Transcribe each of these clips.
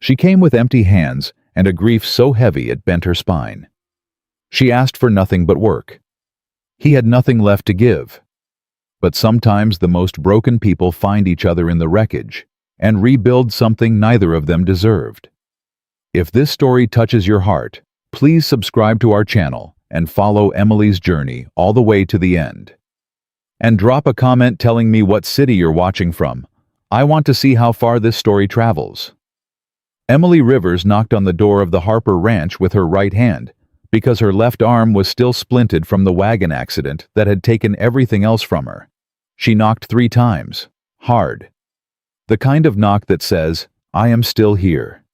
She came with empty hands and a grief so heavy it bent her spine. She asked for nothing but work. He had nothing left to give. But sometimes the most broken people find each other in the wreckage and rebuild something neither of them deserved. If this story touches your heart, please subscribe to our channel and follow Emily's journey all the way to the end. And drop a comment telling me what city you're watching from. I want to see how far this story travels. Emily Rivers knocked on the door of the Harper Ranch with her right hand because her left arm was still splinted from the wagon accident that had taken everything else from her. She knocked 3 times, hard. The kind of knock that says, "I am still here.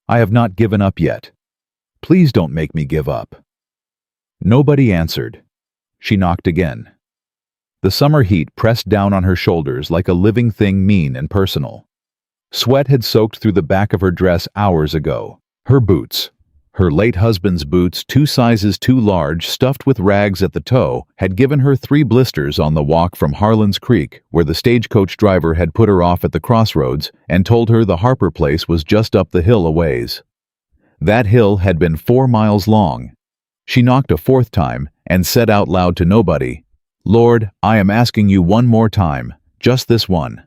I have not given up yet. Please don't make me give up." Nobody answered. She knocked again. The summer heat pressed down on her shoulders like a living thing, mean and personal. Sweat had soaked through the back of her dress hours ago. Her boots, her late husband's boots, 2 sizes too large, stuffed with rags at the toe, had given her 3 blisters on the walk from Harlan's Creek, where the stagecoach driver had put her off at the crossroads and told her the Harper place was just up the hill a ways. That hill had been 4 miles long. She knocked a 4th time and said out loud to nobody, "Lord, I am asking you one more time, just this one."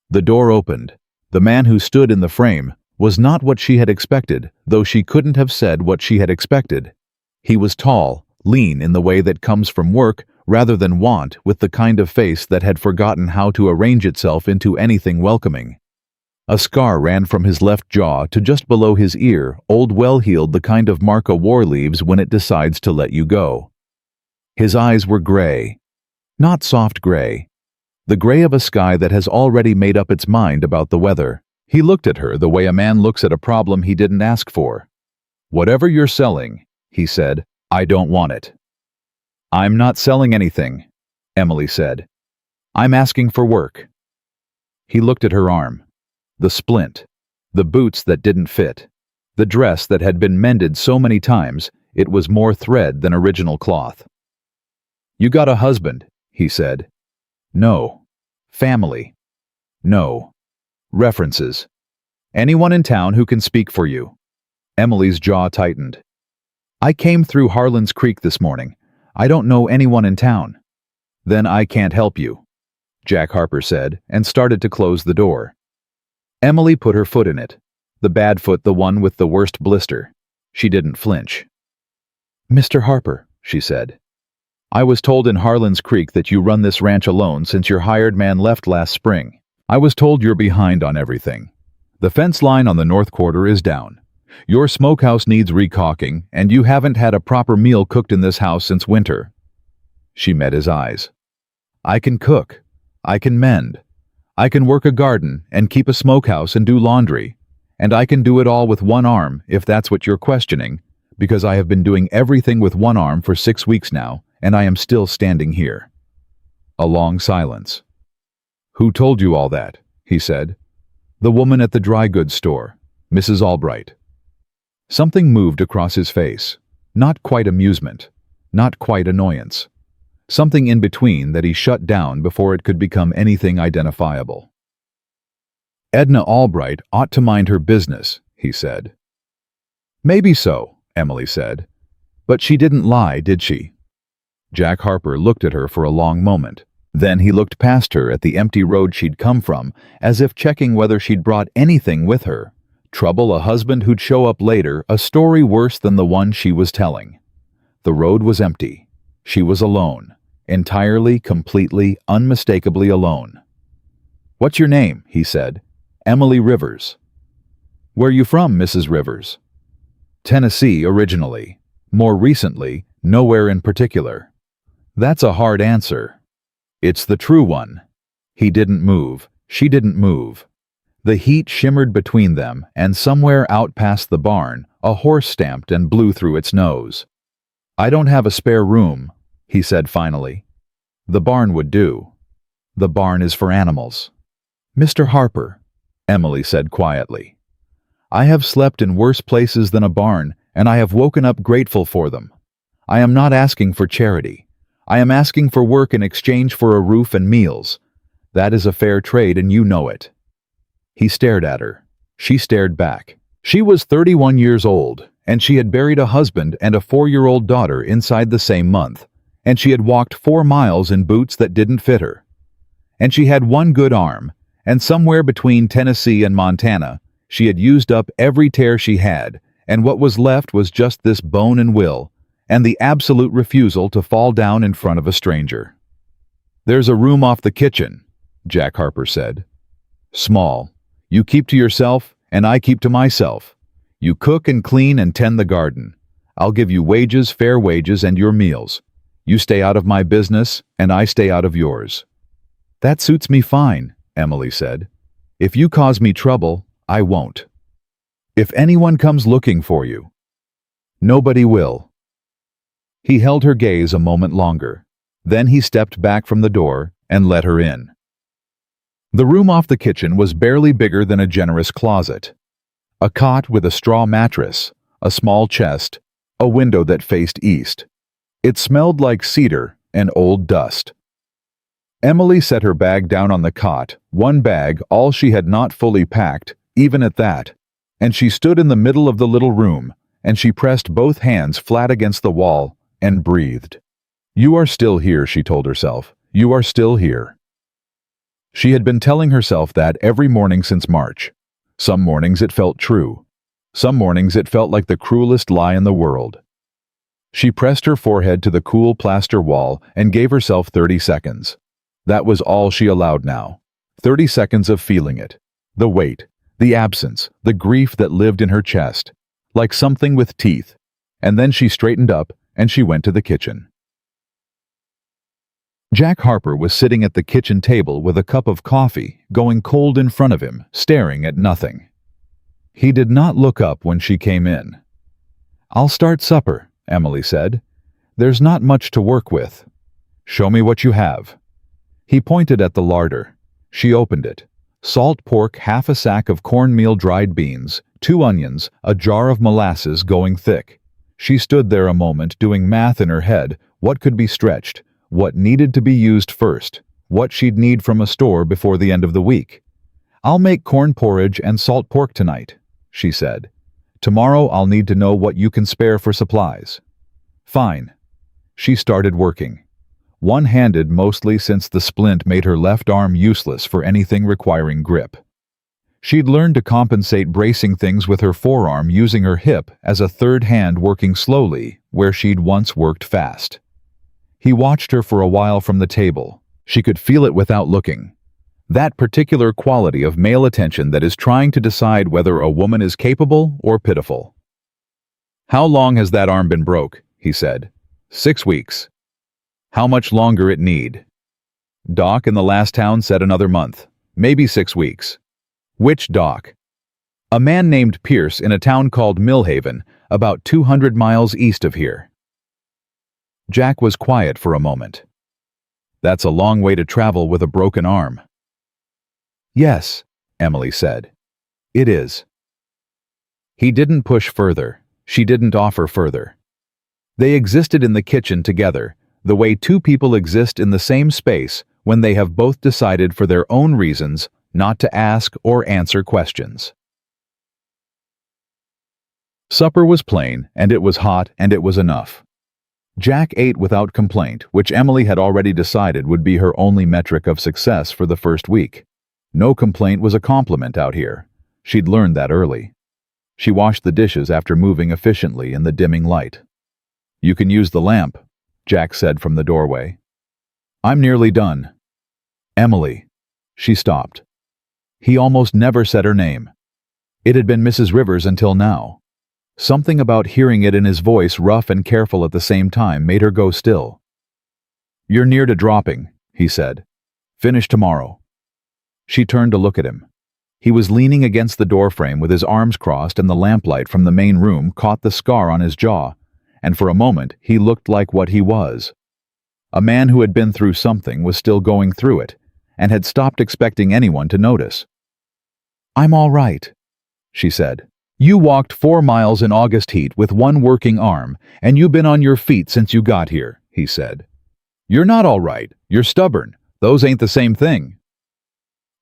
The door opened. The man who stood in the frame was not what she had expected, though she couldn't have said what she had expected. He was tall, lean in the way that comes from work rather than want, with the kind of face that had forgotten how to arrange itself into anything welcoming. A scar ran from his left jaw to just below his ear, old, well-healed, the kind of mark a war leaves when it decides to let you go. His eyes were gray. Not soft gray. The gray of a sky that has already made up its mind about the weather. He looked at her the way a man looks at a problem he didn't ask for. "Whatever you're selling," he said, "I don't want it." "I'm not selling anything," Emily said. "I'm asking for work." He looked at her arm. The splint. The boots that didn't fit. The dress that had been mended so many times it was more thread than original cloth. "You got a husband," he said. "No." "Family?" "No." "References?" "Anyone in town who can speak for you?" Emily's jaw tightened. "I came through Harlan's Creek this morning. I don't know anyone in town." "Then I can't help you," Jack Harper said, and started to close the door. Emily put her foot in it. The bad foot, the one with the worst blister. She didn't flinch. "Mr. Harper," she said. "I was told in Harlan's Creek that you run this ranch alone since your hired man left last spring. I was told you're behind on everything. The fence line on the north quarter is down. Your smokehouse needs recaulking, and you haven't had a proper meal cooked in this house since winter." She met his eyes. "I can cook. I can mend. I can work a garden and keep a smokehouse and do laundry. And I can do it all with one arm, if that's what you're questioning, because I have been doing everything with one arm for 6 weeks now, and I am still standing here." A long silence. "Who told you all that?" he said. "The woman at the dry goods store, Mrs. Albright." Something moved across his face. Not quite amusement. Not quite annoyance. Something in between that he shut down before it could become anything identifiable. "Edna Albright ought to mind her business," he said. "Maybe so," Emily said. "But she didn't lie, did she?" Jack Harper looked at her for a long moment. Then he looked past her at the empty road she'd come from, as if checking whether she'd brought anything with her. Trouble, a husband who'd show up later, a story worse than the one she was telling. The road was empty. She was alone. Entirely, completely, unmistakably alone. "What's your name?" he said. "Emily Rivers." "Where you from, Mrs. Rivers?" "Tennessee, originally. More recently, nowhere in particular." "That's a hard answer." "It's the true one." He didn't move. She didn't move. The heat shimmered between them, and somewhere out past the barn, a horse stamped and blew through its nose. "I don't have a spare room," he said finally. "The barn would do." "The barn is for animals." "Mr. Harper," Emily said quietly, "I have slept in worse places than a barn, and I have woken up grateful for them. I am not asking for charity. I am asking for work in exchange for a roof and meals. That is a fair trade, and you know it." He stared at her. She stared back. She was 31 years old, and she had buried a husband and a 4-year-old daughter inside the same month, and she had walked 4 miles in boots that didn't fit her. And she had one good arm, and somewhere between Tennessee and Montana, she had used up every tear she had, and what was left was just this bone and will, and the absolute refusal to fall down in front of a stranger. "There's a room off the kitchen," Jack Harper said. "Small. You keep to yourself, and I keep to myself. You cook and clean and tend the garden. I'll give you wages, fair wages, and your meals. You stay out of my business, and I stay out of yours." "That suits me fine," Emily said. "If you cause me trouble, I won't. If anyone comes looking for you, nobody will." He held her gaze a moment longer. Then he stepped back from the door and let her in. The room off the kitchen was barely bigger than a generous closet. A cot with a straw mattress, a small chest, a window that faced east. It smelled like cedar and old dust. Emily set her bag down on the cot, one bag, all she had not fully packed, even at that, and she stood in the middle of the little room, and she pressed both hands flat against the wall and breathed. "You are still here," she told herself. "You are still here." She had been telling herself that every morning since March. Some mornings it felt true. Some mornings it felt like the cruelest lie in the world. She pressed her forehead to the cool plaster wall and gave herself 30 seconds. That was all she allowed now. 30 seconds of feeling it. The weight, the absence, the grief that lived in her chest, like something with teeth. And then she straightened up and she went to the kitchen. Jack Harper was sitting at the kitchen table with a cup of coffee, going cold in front of him, staring at nothing. He did not look up when she came in. "I'll start supper," Emily said. "There's not much to work with." "Show me what you have." He pointed at the larder. She opened it. Salt pork, half a sack of cornmeal dried beans, 2 onions, a jar of molasses going thick. She stood there a moment doing math in her head, what could be stretched, what needed to be used first, what she'd need from a store before the end of the week. "I'll make corn porridge and salt pork tonight," she said. "Tomorrow I'll need to know what you can spare for supplies." "Fine." She started working. One-handed mostly, since the splint made her left arm useless for anything requiring grip. She'd learned to compensate bracing things with her forearm using her hip as a third hand working slowly where she'd once worked fast. He watched her for a while from the table. She could feel it without looking. That particular quality of male attention that is trying to decide whether a woman is capable or pitiful. "How long has that arm been broke?" he said. 6 weeks. "How much longer it need?" "Doc in the last town said another month. Maybe 6 weeks." "Which doc?" "A man named Pierce in a town called Millhaven, about 200 miles east of here." Jack was quiet for a moment. "That's a long way to travel with a broken arm." "Yes," Emily said. "It is." He didn't push further. She didn't offer further. They existed in the kitchen together, the way two people exist in the same space when they have both decided for their own reasons not to ask or answer questions. Supper was plain, and it was hot, and it was enough. Jack ate without complaint, which Emily had already decided would be her only metric of success for the first week. No complaint was a compliment out here. She'd learned that early. She washed the dishes after moving efficiently in the dimming light. "You can use the lamp," Jack said from the doorway. "I'm nearly done." "Emily." She stopped. He almost never said her name. It had been Mrs. Rivers until now. Something about hearing it in his voice, rough and careful at the same time, made her go still. "You're near to dropping," he said. "Finish tomorrow." She turned to look at him. He was leaning against the doorframe with his arms crossed, and the lamplight from the main room caught the scar on his jaw, and for a moment he looked like what he was. A man who had been through something was still going through it, and had stopped expecting anyone to notice. "I'm all right," she said. "You walked 4 miles in August heat with one working arm, and you've been on your feet since you got here," he said. "You're not all right. You're stubborn. Those ain't the same thing."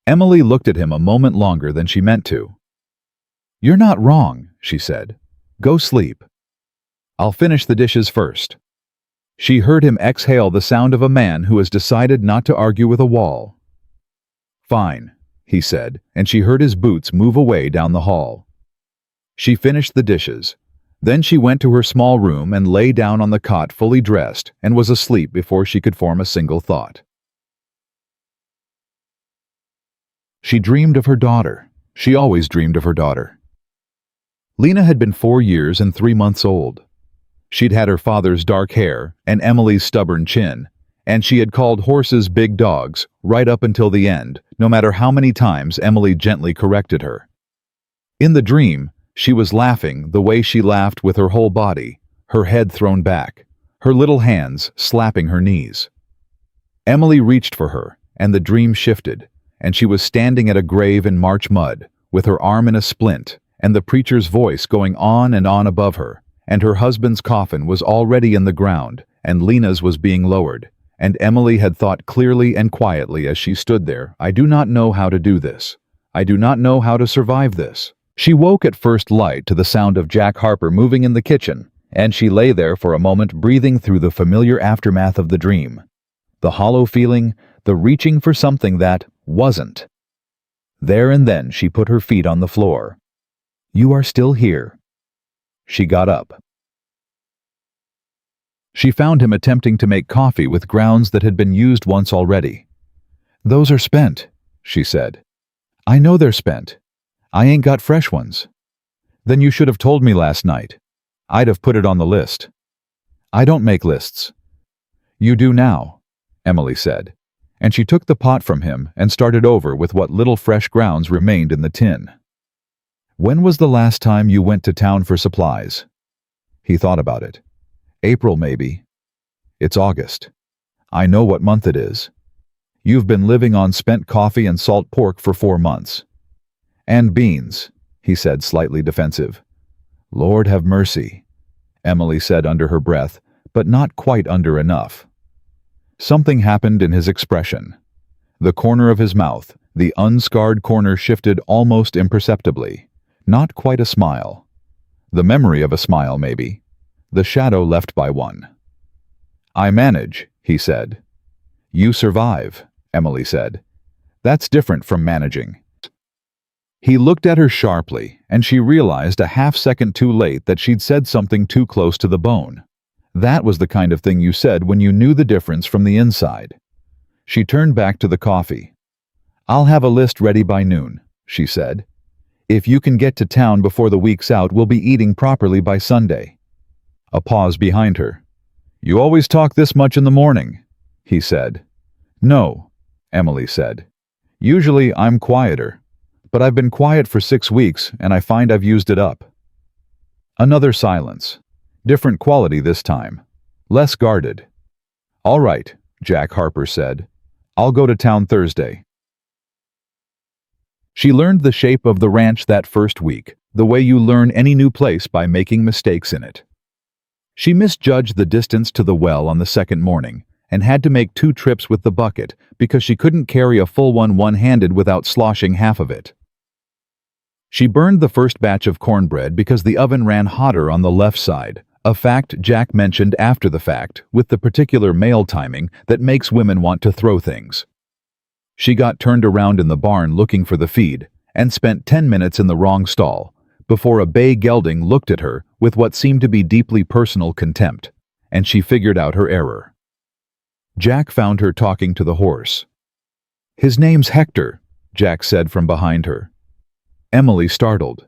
Emily looked at him a moment longer than she meant to. "You're not wrong," she said. "Go sleep. I'll finish the dishes first." She heard him exhale the sound of a man who has decided not to argue with a wall. "Fine," he said, and she heard his boots move away down the hall. She finished the dishes. Then she went to her small room and lay down on the cot fully dressed and was asleep before she could form a single thought. She dreamed of her daughter. She always dreamed of her daughter. Lena had been 4 years and 3 months old. She'd had her father's dark hair and Emily's stubborn chin, and she had called horses big dogs right up until the end, no matter how many times Emily gently corrected her. In the dream, she was laughing the way she laughed with her whole body, her head thrown back, her little hands slapping her knees. Emily reached for her, and the dream shifted, and she was standing at a grave in March mud, with her arm in a splint, and the preacher's voice going on and on above her, and her husband's coffin was already in the ground, and Lena's was being lowered, and Emily had thought clearly and quietly as she stood there, "I do not know how to do this. I do not know how to survive this." She woke at first light to the sound of Jack Harper moving in the kitchen, and she lay there for a moment breathing through the familiar aftermath of the dream. The hollow feeling, the reaching for something that wasn't. There and then she put her feet on the floor. "You are still here." She got up. She found him attempting to make coffee with grounds that had been used once already. "Those are spent," she said. "I know they're spent. I ain't got fresh ones." "Then you should have told me last night. I'd have put it on the list." "I don't make lists." "You do now," Emily said, and she took the pot from him and started over with what little fresh grounds remained in the tin. "When was the last time you went to town for supplies?" He thought about it. "April, maybe." "It's August. I know what month it is. You've been living on spent coffee and salt pork for 4 months. "And beans," he said, slightly defensive. "Lord have mercy," Emily said under her breath, but not quite under enough. Something happened in his expression. The corner of his mouth, the unscarred corner, shifted almost imperceptibly. Not quite a smile. The memory of a smile, maybe. The shadow left by one. "I manage," he said. "You survive," Emily said. "That's different from managing." He looked at her sharply, and she realized a half-second too late that she'd said something too close to the bone. That was the kind of thing you said when you knew the difference from the inside. She turned back to the coffee. "I'll have a list ready by noon," she said. "If you can get to town before the week's out, we'll be eating properly by Sunday." A pause behind her. "You always talk this much in the morning," he said. "No," Emily said. "Usually I'm quieter. But I've been quiet for 6 weeks, and I find I've used it up." Another silence. Different quality this time. Less guarded. "All right," Jack Harper said. "I'll go to town Thursday." She learned the shape of the ranch that first week, the way you learn any new place by making mistakes in it. She misjudged the distance to the well on the second morning, and had to make 2 trips with the bucket because she couldn't carry a full one one-handed without sloshing half of it. She burned the first batch of cornbread because the oven ran hotter on the left side, a fact Jack mentioned after the fact, with the particular male timing that makes women want to throw things. She got turned around in the barn looking for the feed, and spent 10 minutes in the wrong stall, before a bay gelding looked at her with what seemed to be deeply personal contempt, and she figured out her error. Jack found her talking to the horse. "His name's Hector," Jack said from behind her. Emily startled.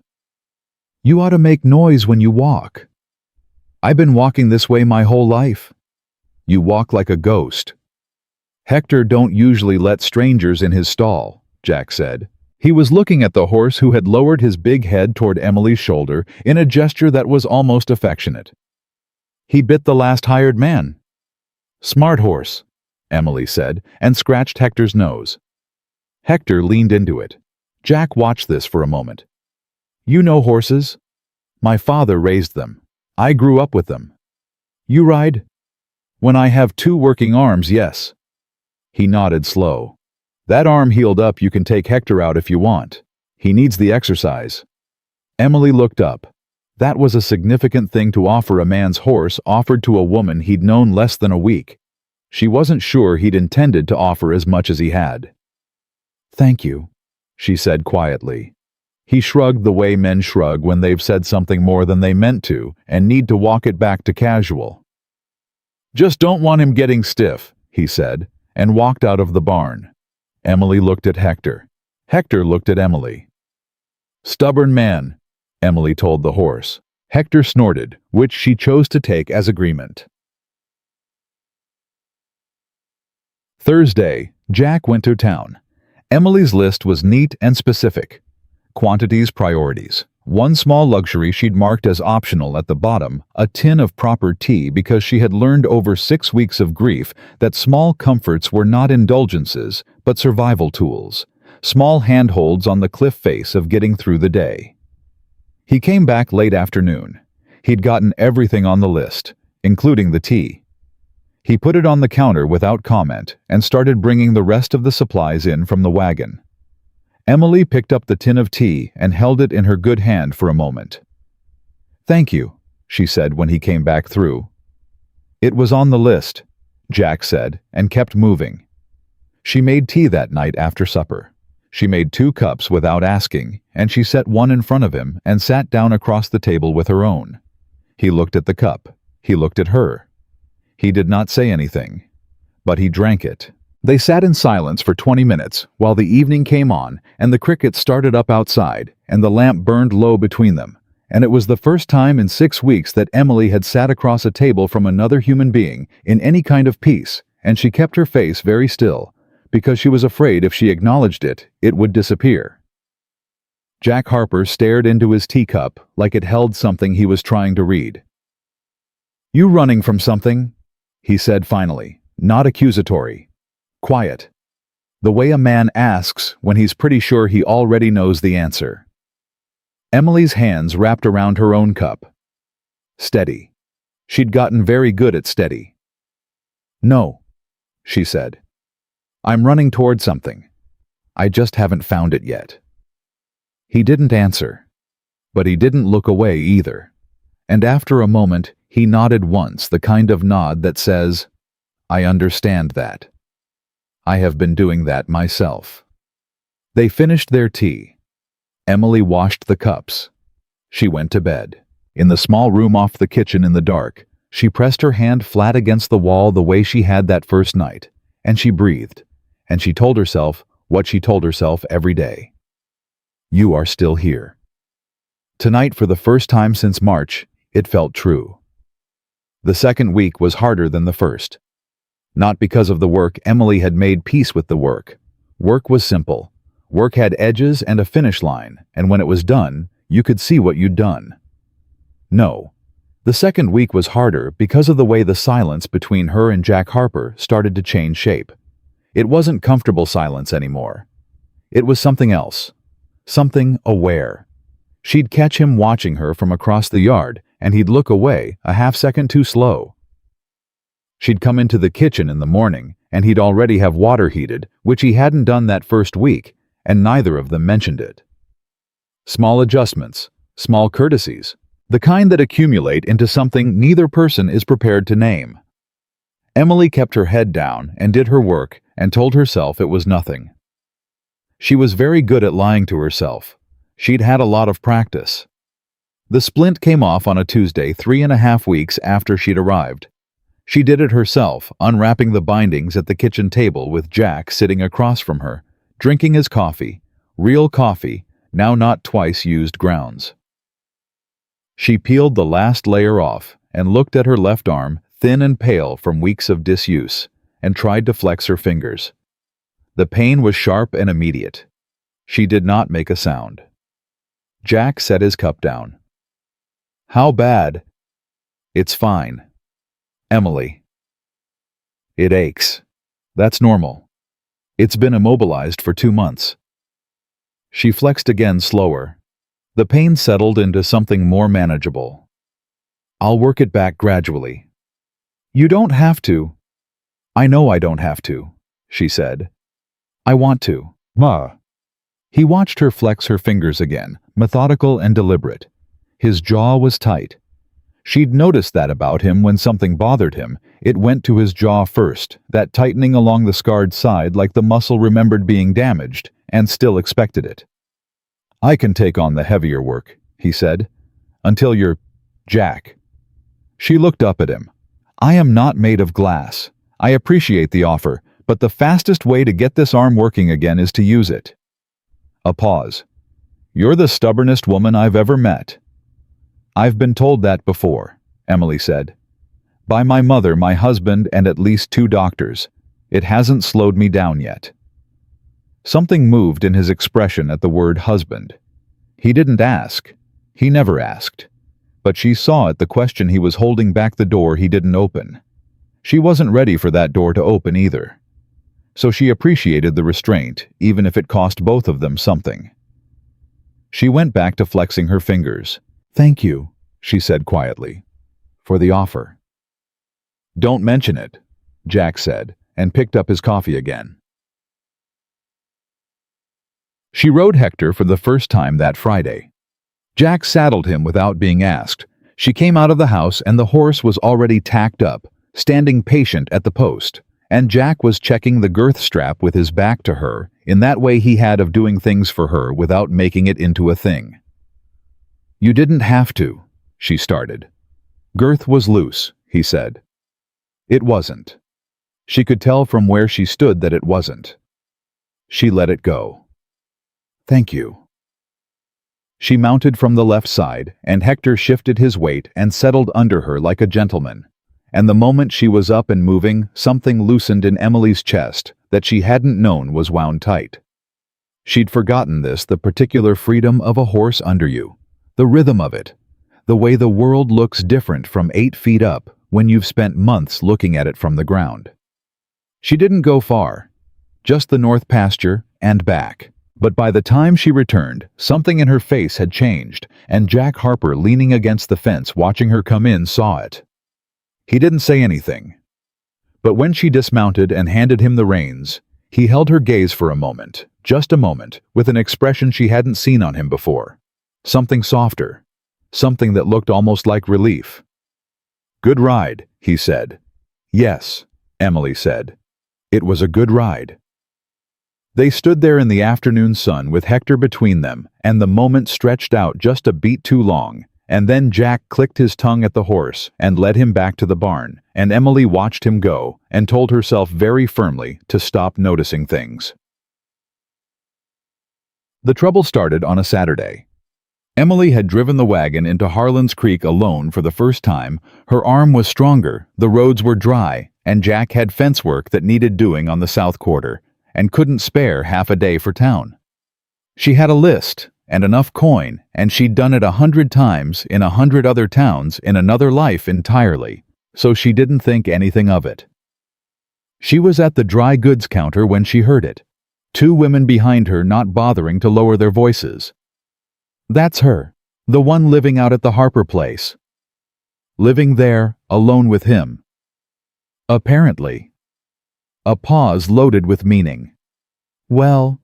"You ought to make noise when you walk." "I've been walking this way my whole life." "You walk like a ghost." "Hector don't usually let strangers in his stall," Jack said. He was looking at the horse who had lowered his big head toward Emily's shoulder in a gesture that was almost affectionate. "He bit the last hired man." "Smart horse," Emily said, and scratched Hector's nose. Hector leaned into it. Jack watched this for a moment. "You know horses?" "My father raised them. I grew up with them." "You ride?" "When I have 2 working arms, yes." He nodded slow. "That arm healed up, you can take Hector out if you want. He needs the exercise." Emily looked up. That was a significant thing to offer a man's horse offered to a woman he'd known less than a week. She wasn't sure he'd intended to offer as much as he had. "Thank you," she said quietly. He shrugged the way men shrug when they've said something more than they meant to and need to walk it back to casual. "Just don't want him getting stiff," he said, and walked out of the barn. Emily looked at Hector. Hector looked at Emily. "Stubborn man," Emily told the horse. Hector snorted, which she chose to take as agreement. Thursday, Jack went to town. Emily's list was neat and specific. Quantities, priorities. One small luxury she'd marked as optional at the bottom, a tin of proper tea, because she had learned over 6 weeks of grief that small comforts were not indulgences, but survival tools. Small handholds on the cliff face of getting through the day. He came back late afternoon. He'd gotten everything on the list, including the tea. He put it on the counter without comment and started bringing the rest of the supplies in from the wagon. Emily picked up the tin of tea and held it in her good hand for a moment. "Thank you," she said when he came back through. "It was on the list," Jack said, and kept moving. She made tea that night after supper. She made 2 cups without asking, and she set one in front of him and sat down across the table with her own. He looked at the cup. He looked at her. He did not say anything, but he drank it. They sat in silence for 20 minutes while the evening came on and the crickets started up outside and the lamp burned low between them, and it was the first time in 6 weeks that Emily had sat across a table from another human being in any kind of peace, and she kept her face very still, because she was afraid if she acknowledged it, it would disappear. Jack Harper stared into his teacup like it held something he was trying to read. "You running from something?" he said finally, not accusatory. Quiet. The way a man asks when he's pretty sure he already knows the answer. Emily's hands wrapped around her own cup. Steady. She'd gotten very good at steady. "No," she said. "I'm running toward something. I just haven't found it yet." He didn't answer, but he didn't look away either. And after a moment, he nodded once, the kind of nod that says, "I understand that. I have been doing that myself." They finished their tea. Emily washed the cups. She went to bed. In the small room off the kitchen in the dark, she pressed her hand flat against the wall the way she had that first night, and she breathed, and she told herself what she told herself every day. "You are still here." Tonight, for the first time since March, it felt true. The second week was harder than the first. Not because of the work. Emily had made peace with the work. Work was simple. Work had edges and a finish line, and when it was done, you could see what you'd done. No. The second week was harder because of the way the silence between her and Jack Harper started to change shape. It wasn't comfortable silence anymore. It was something else. Something aware. She'd catch him watching her from across the yard, and he'd look away a half-second too slow. She'd come into the kitchen in the morning, and he'd already have water heated, which he hadn't done that first week, and neither of them mentioned it. Small adjustments, small courtesies, the kind that accumulate into something neither person is prepared to name. Emily kept her head down and did her work and told herself it was nothing. She was very good at lying to herself. She'd had a lot of practice. The splint came off on a Tuesday 3.5 weeks after she'd arrived. She did it herself, unwrapping the bindings at the kitchen table with Jack sitting across from her, drinking his coffee, real coffee, now not twice used grounds. She peeled the last layer off and looked at her left arm, thin and pale from weeks of disuse, and tried to flex her fingers. The pain was sharp and immediate. She did not make a sound. Jack set his cup down. "How bad?" "It's fine." "Emily." "It aches. That's normal. It's been immobilized for 2 months." She flexed again, slower. The pain settled into something more manageable. "I'll work it back gradually." "You don't have to." "I know I don't have to," she said. "I want to." "Ma." He watched her flex her fingers again, methodical and deliberate. His jaw was tight. She'd noticed that about him when something bothered him. It went to his jaw first, that tightening along the scarred side like the muscle remembered being damaged and still expected it. "I can take on the heavier work," he said, "until you're Jack." She looked up at him. "I am not made of glass. I appreciate the offer, but the fastest way to get this arm working again is to use it." A pause. "You're the stubbornest woman I've ever met." "I've been told that before," Emily said. "By my mother, my husband, and at least 2 doctors. It hasn't slowed me down yet." Something moved in his expression at the word husband. He didn't ask. He never asked. But she saw at the question he was holding back the door he didn't open. She wasn't ready for that door to open either. So she appreciated the restraint, even if it cost both of them something. She went back to flexing her fingers. "Thank you," she said quietly, "for the offer." "Don't mention it," Jack said, and picked up his coffee again. She rode Hector for the first time that Friday. Jack saddled him without being asked. She came out of the house and the horse was already tacked up, standing patient at the post, and Jack was checking the girth strap with his back to her, in that way he had of doing things for her without making it into a thing. "You didn't have to," she started. "Girth was loose," he said. It wasn't. She could tell from where she stood that it wasn't. She let it go. "Thank you." She mounted from the left side, and Hector shifted his weight and settled under her like a gentleman. And the moment she was up and moving, something loosened in Emily's chest that she hadn't known was wound tight. She'd forgotten this, the particular freedom of a horse under you, the rhythm of it, the way the world looks different from 8 feet up when you've spent months looking at it from the ground. She didn't go far, just the north pasture and back. But by the time she returned, something in her face had changed, and Jack Harper, leaning against the fence watching her come in, saw it. He didn't say anything. But when she dismounted and handed him the reins, he held her gaze for a moment, just a moment, with an expression she hadn't seen on him before. Something softer, something that looked almost like relief. "Good ride," he said. "Yes," Emily said. "It was a good ride." They stood there in the afternoon sun with Hector between them, and the moment stretched out just a beat too long, and then Jack clicked his tongue at the horse and led him back to the barn, and Emily watched him go and told herself very firmly to stop noticing things. The trouble started on a Saturday. Emily had driven the wagon into Harlan's Creek alone for the first time. Her arm was stronger, the roads were dry, and Jack had fence work that needed doing on the south quarter, and couldn't spare half a day for town. She had a list and enough coin, and she'd done it 100 times in 100 other towns in another life entirely, so she didn't think anything of it. She was at the dry goods counter when she heard it. 2 women behind her not bothering to lower their voices. "That's her, the one living out at the Harper place." Living there, alone with him. Apparently. A pause loaded with meaning. "Well,"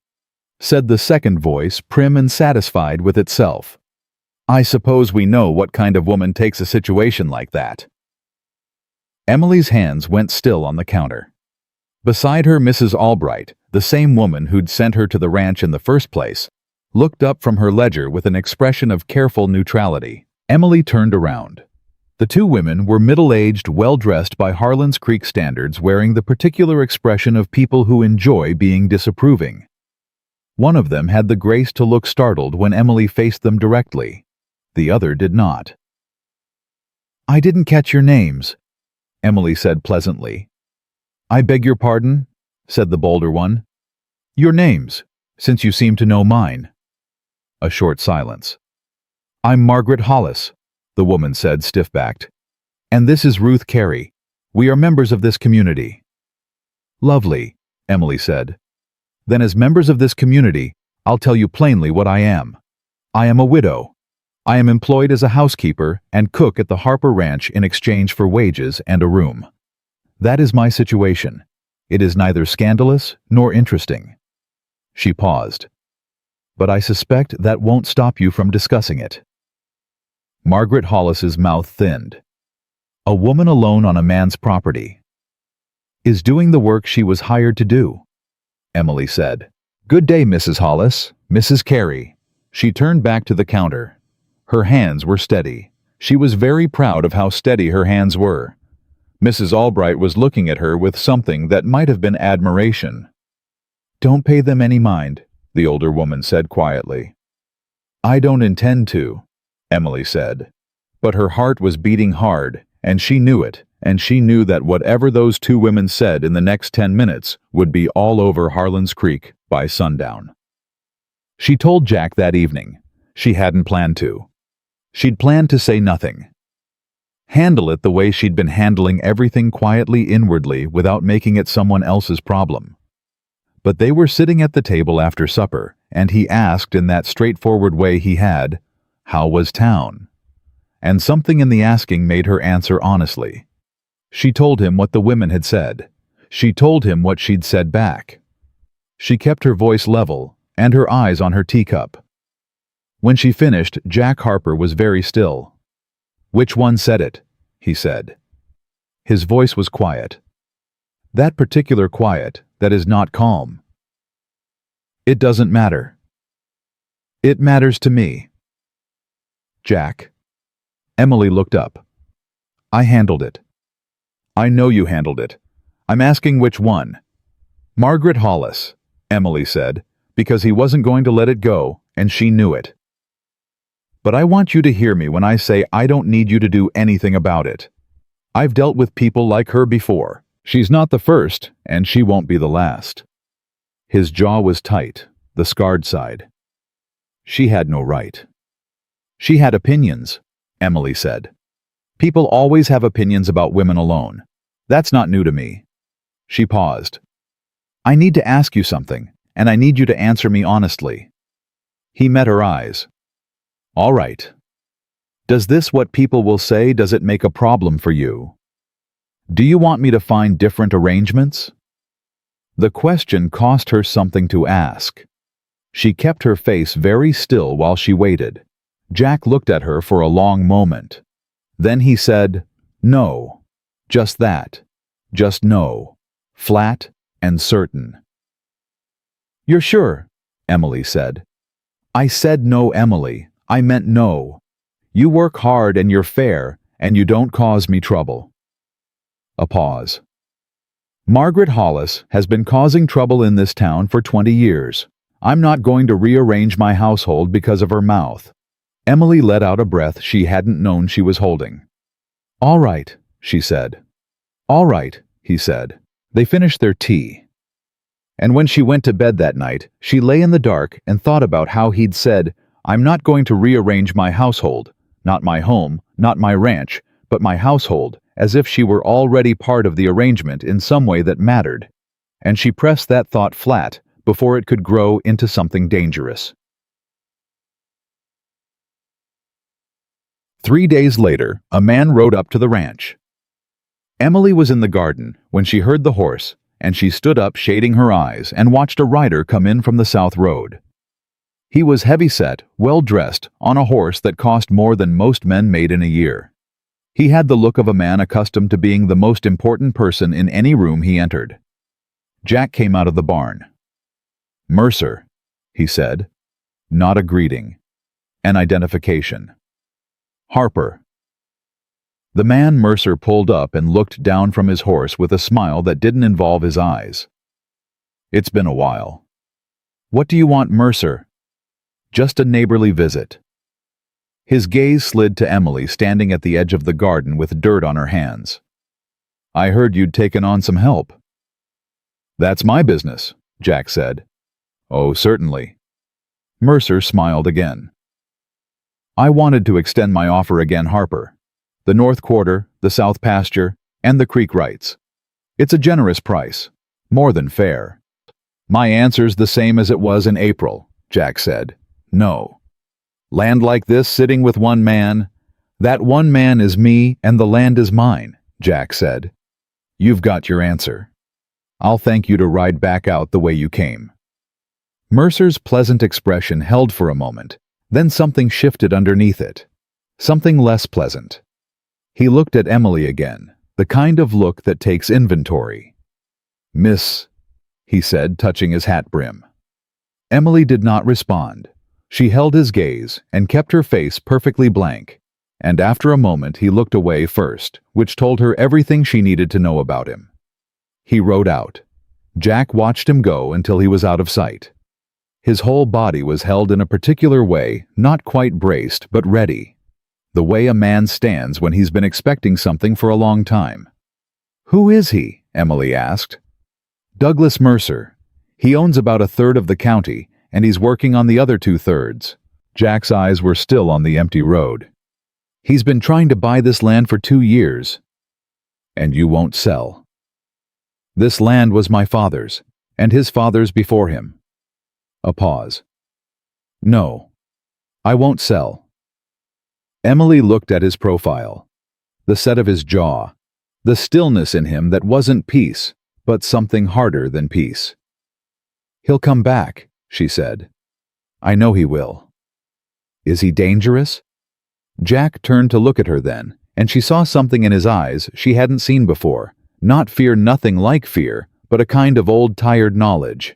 said the second voice, prim and satisfied with itself. "I suppose we know what kind of woman takes a situation like that." Emily's hands went still on the counter. Beside her, Mrs. Albright, the same woman who'd sent her to the ranch in the first place, looked up from her ledger with an expression of careful neutrality. Emily turned around. The 2 women were middle-aged, well-dressed by Harlan's Creek standards, wearing the particular expression of people who enjoy being disapproving. One of them had the grace to look startled when Emily faced them directly. The other did not. "I didn't catch your names," Emily said pleasantly. "I beg your pardon," said the bolder one. "Your names, since you seem to know mine." A short silence. "I'm Margaret Hollis," the woman said, stiff-backed. "And this is Ruth Carey. We are members of this community." "Lovely," Emily said. "Then as members of this community, I'll tell you plainly what I am. I am a widow. I am employed as a housekeeper and cook at the Harper Ranch in exchange for wages and a room. That is my situation. It is neither scandalous nor interesting." She paused. but I suspect that won't stop you from discussing it." Margaret Hollis's mouth thinned. A woman alone on a man's property is doing the work she was hired to do, Emily said. "Good day, Mrs. Hollis, Mrs. Carey." She turned back to the counter. Her hands were steady. She was very proud of how steady her hands were. Mrs. Albright was looking at her with something that might have been admiration. "Don't pay them any mind," the older woman said quietly. "I don't intend to," Emily said. But her heart was beating hard, and she knew it, and she knew that whatever those two women said in the next 10 minutes would be all over Harlan's Creek by sundown. She told Jack that evening. She hadn't planned to. She'd planned to say nothing. Handle it the way she'd been handling everything quietly inwardly without making it someone else's problem. But they were sitting at the table after supper, and he asked in that straightforward way he had, "How was town?" And something in the asking made her answer honestly. She told him what the women had said. She told him what she'd said back. She kept her voice level and her eyes on her teacup. When she finished, Jack Harper was very still. "Which one said it?" he said. His voice was quiet. That particular quiet that is not calm. "It doesn't matter." "It matters to me." "Jack." Emily looked up. "I handled it." "I know you handled it. I'm asking which one." "Margaret Hollis," Emily said, because he wasn't going to let it go, and she knew it. "But I want you to hear me when I say I don't need you to do anything about it. I've dealt with people like her before. She's not the first, and she won't be the last." His jaw was tight, the scarred side. She had no right. "She had opinions," Emily said. "People always have opinions about women alone. That's not new to me." She paused. "I need to ask you something, and I need you to answer me honestly." He met her eyes. "All right. Does this what people will say, does it make a problem for you? Do you want me to find different arrangements?" The question cost her something to ask. She kept her face very still while she waited. Jack looked at her for a long moment. Then he said, "No. Just that. Just no. Flat and certain." "You're sure?" Emily said. "I said no, Emily. I meant no. You work hard and you're fair, and you don't cause me trouble." A pause. "Margaret Hollis has been causing trouble in this town for 20 years. I'm not going to rearrange my household because of her mouth." Emily let out a breath she hadn't known she was holding. "All right," she said. "All right," he said. They finished their tea. And when she went to bed that night, she lay in the dark and thought about how he'd said, "I'm not going to rearrange my household, not my home, not my ranch, but my household," as if she were already part of the arrangement in some way that mattered. And she pressed that thought flat before it could grow into something dangerous. 3 days later, a man rode up to the ranch. Emily was in the garden when she heard the horse, and she stood up shading her eyes and watched a rider come in from the south road. He was heavy-set, well-dressed, on a horse that cost more than most men made in a year. He had the look of a man accustomed to being the most important person in any room he entered. Jack came out of the barn. "Mercer," he said. Not a greeting. An identification. "Harper." The man Mercer pulled up and looked down from his horse with a smile that didn't involve his eyes. "It's been a while." "What do you want, Mercer?" "Just a neighborly visit." His gaze slid to Emily standing at the edge of the garden with dirt on her hands. "I heard you'd taken on some help." "That's my business," Jack said. "Oh, certainly." Mercer smiled again. "I wanted to extend my offer again, Harper. The North Quarter, the South Pasture, and the creek rights. It's a generous price. More than fair." "My answer's the same as it was in April," Jack said. "No. Land like this sitting with one man, that one man is me and the land is mine," Jack said. "You've got your answer. I'll thank you to ride back out the way you came." Mercer's pleasant expression held for a moment, then something shifted underneath it. Something less pleasant. He looked at Emily again, the kind of look that takes inventory. "Miss," he said, touching his hat brim. Emily did not respond. She held his gaze and kept her face perfectly blank, and after a moment he looked away first, which told her everything she needed to know about him. He rode out. Jack watched him go until he was out of sight. His whole body was held in a particular way, not quite braced, but ready. The way a man stands when he's been expecting something for a long time. "Who is he?" Emily asked. "Douglas Mercer. He owns about a third of the county, and he's working on the other 2/3. Jack's eyes were still on the empty road. "He's been trying to buy this land for 2 years. And you won't sell." "This land was my father's, and his father's before him." A pause. "No, I won't sell." Emily looked at his profile, the set of his jaw, the stillness in him that wasn't peace, but something harder than peace. "He'll come back," she said. "I know he will." "Is he dangerous?" Jack turned to look at her then, and she saw something in his eyes she hadn't seen before. Not fear, nothing like fear, but a kind of old tired knowledge.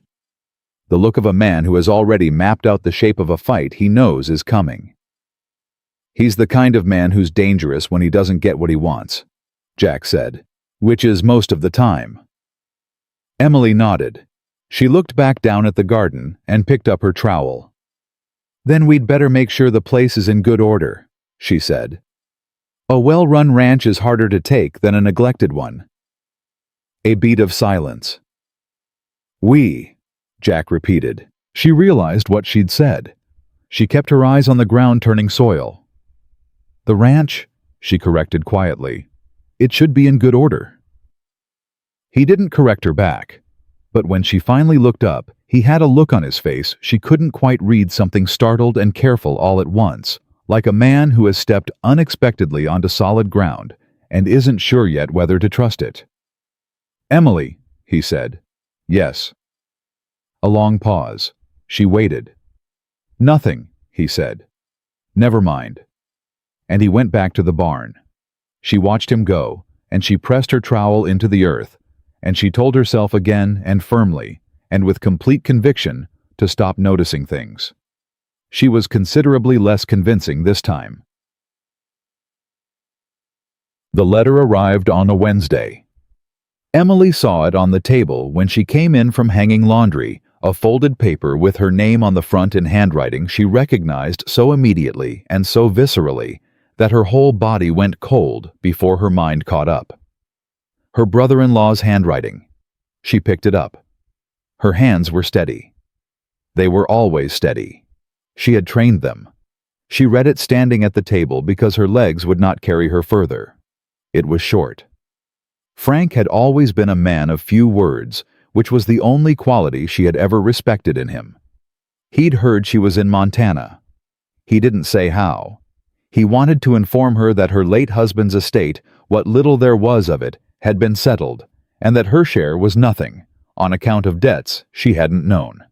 The look of a man who has already mapped out the shape of a fight he knows is coming. "He's the kind of man who's dangerous when he doesn't get what he wants," Jack said, "which is most of the time." Emily nodded. She looked back down at the garden and picked up her trowel. "Then we'd better make sure the place is in good order," she said. "A well-run ranch is harder to take than a neglected one." A beat of silence. "We," Jack repeated. She realized what she'd said. She kept her eyes on the ground turning soil. "The ranch," she corrected quietly. "It should be in good order." He didn't correct her back, but when she finally looked up, he had a look on his face she couldn't quite read, something startled and careful all at once, like a man who has stepped unexpectedly onto solid ground and isn't sure yet whether to trust it. "Emily," he said. "Yes." A long pause. She waited. "Nothing," he said. "Never mind." And he went back to the barn. She watched him go, and she pressed her trowel into the earth, and she told herself again and firmly, and with complete conviction, to stop noticing things. She was considerably less convincing this time. The letter arrived on a Wednesday. Emily saw it on the table when she came in from hanging laundry, a folded paper with her name on the front in handwriting she recognized so immediately and so viscerally that her whole body went cold before her mind caught up. Her brother-in-law's handwriting. She picked it up. Her hands were steady. They were always steady. She had trained them. She read it standing at the table because her legs would not carry her further. It was short. Frank had always been a man of few words, which was the only quality she had ever respected in him. He'd heard she was in Montana. He didn't say how. He wanted to inform her that her late husband's estate, what little there was of it, had been settled, and that her share was nothing, on account of debts she hadn't known.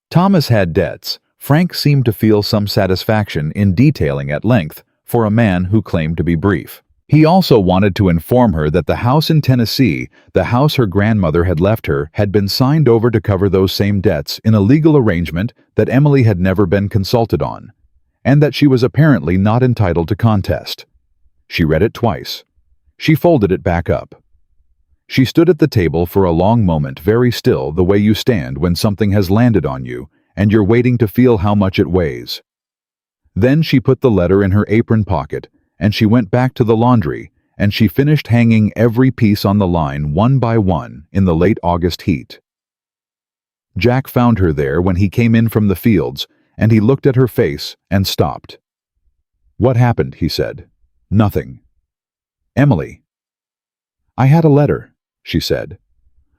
Thomas had debts. Frank seemed to feel some satisfaction in detailing at length for a man who claimed to be brief. He also wanted to inform her that the house in Tennessee, the house her grandmother had left her, had been signed over to cover those same debts in a legal arrangement that Emily had never been consulted on, and that she was apparently not entitled to contest. She read it twice. She folded it back up. She stood at the table for a long moment, very still, the way you stand when something has landed on you and you're waiting to feel how much it weighs. Then she put the letter in her apron pocket, and she went back to the laundry, and she finished hanging every piece on the line one by one in the late August heat. Jack found her there when he came in from the fields, and he looked at her face and stopped. "What happened?" he said. "Nothing." "Emily." "I had a letter," she said,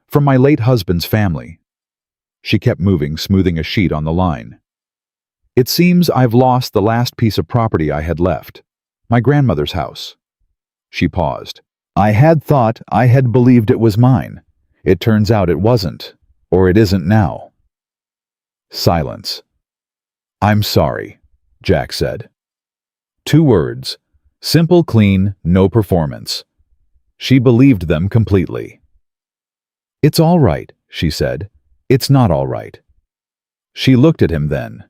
"from my late husband's family." She kept moving, smoothing a sheet on the line. "It seems I've lost the last piece of property I had left. My grandmother's house." She paused. "I had thought, I had believed it was mine. It turns out it wasn't, or it isn't now." Silence. "I'm sorry," Jack said. 2 words. Simple, clean, no performance. She believed them completely. "It's all right," she said. "It's not all right." She looked at him then.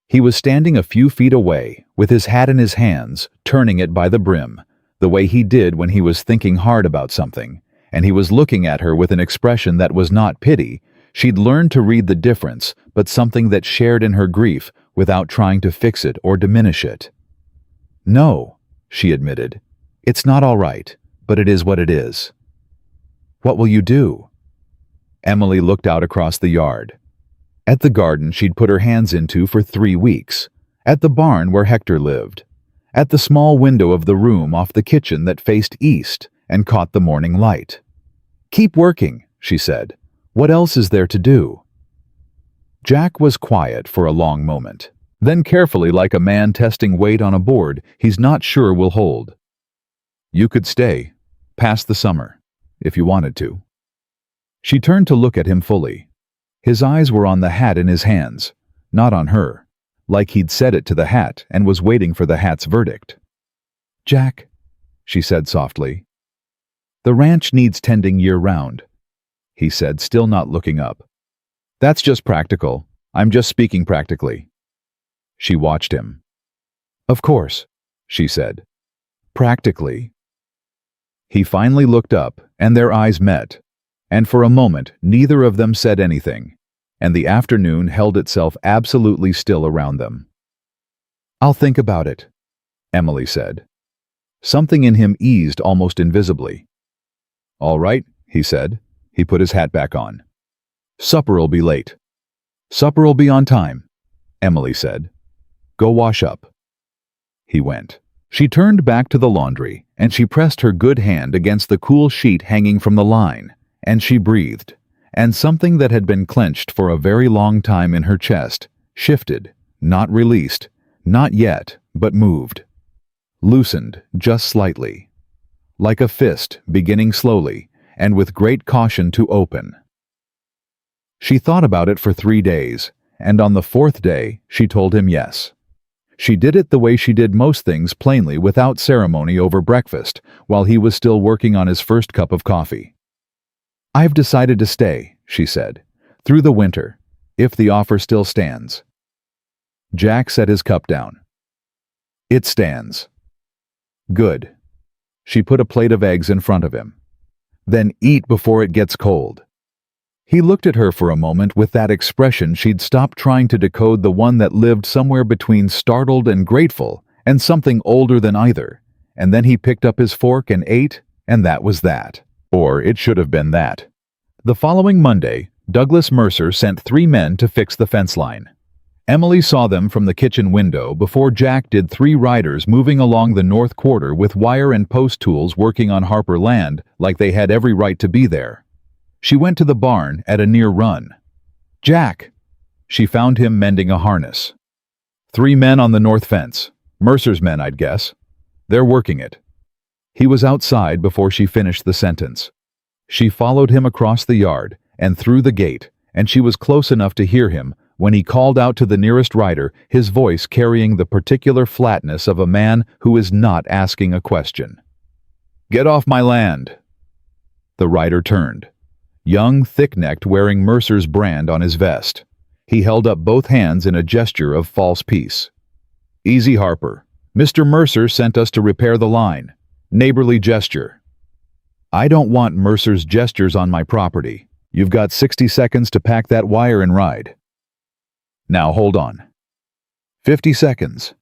He was standing a few feet away, with his hat in his hands, turning it by the brim, the way he did when he was thinking hard about something, and he was looking at her with an expression that was not pity. She'd learned to read the difference, but something that shared in her grief without trying to fix it or diminish it. "No," she admitted. "It's not all right, but it is what it is." "What will you do?" Emily looked out across the yard. At the garden she'd put her hands into for 3 weeks. At the barn where Hector lived. At the small window of the room off the kitchen that faced east and caught the morning light. "Keep working," she said. "What else is there to do?" Jack was quiet for a long moment. Then carefully, like a man testing weight on a board he's not sure will hold. "You could stay, past the summer, if you wanted to." She turned to look at him fully. His eyes were on the hat in his hands, not on her, like he'd said it to the hat and was waiting for the hat's verdict. "Jack," she said softly. "The ranch needs tending year-round," he said, still not looking up. "That's just practical. I'm just speaking practically." She watched him. "Of course," she said. "Practically." He finally looked up, and their eyes met, and for a moment neither of them said anything, and the afternoon held itself absolutely still around them. "I'll think about it," Emily said. Something in him eased almost invisibly. "All right," he said. He put his hat back on. "Supper'll be late." "Supper'll be on time," Emily said. "Go wash up." He went. She turned back to the laundry, and she pressed her good hand against the cool sheet hanging from the line, and she breathed, and something that had been clenched for a very long time in her chest shifted, not released, not yet, but moved. Loosened just slightly. Like a fist beginning slowly, and with great caution to open. She thought about it for 3 days, and on the 4th day she told him yes. She did it the way she did most things, plainly, without ceremony, over breakfast, while he was still working on his first cup of coffee. "I've decided to stay," she said, "through the winter, if the offer still stands." Jack set his cup down. "It stands." "Good." She put a plate of eggs in front of him. "Then eat before it gets cold." He looked at her for a moment with that expression she'd stopped trying to decode, the one that lived somewhere between startled and grateful, and something older than either, and then he picked up his fork and ate, and that was that. Or it should have been that. The following Monday, Douglas Mercer sent 3 men to fix the fence line. Emily saw them from the kitchen window before Jack did. 3 riders moving along the north quarter with wire and post tools, working on Harper land like they had every right to be there. She went to the barn at a near run. "Jack!" She found him mending a harness. "3 men on the north fence. Mercer's men, I'd guess. They're working it." He was outside before she finished the sentence. She followed him across the yard and through the gate, and she was close enough to hear him when he called out to the nearest rider, his voice carrying the particular flatness of a man who is not asking a question. "Get off my land!" The rider turned. Young, thick-necked, wearing Mercer's brand on his vest. He held up both hands in a gesture of false peace. "Easy, Harper. Mr. Mercer sent us to repair the line. Neighborly gesture." "I don't want Mercer's gestures on my property. You've got 60 seconds to pack that wire and ride." "Now hold on." 50 seconds.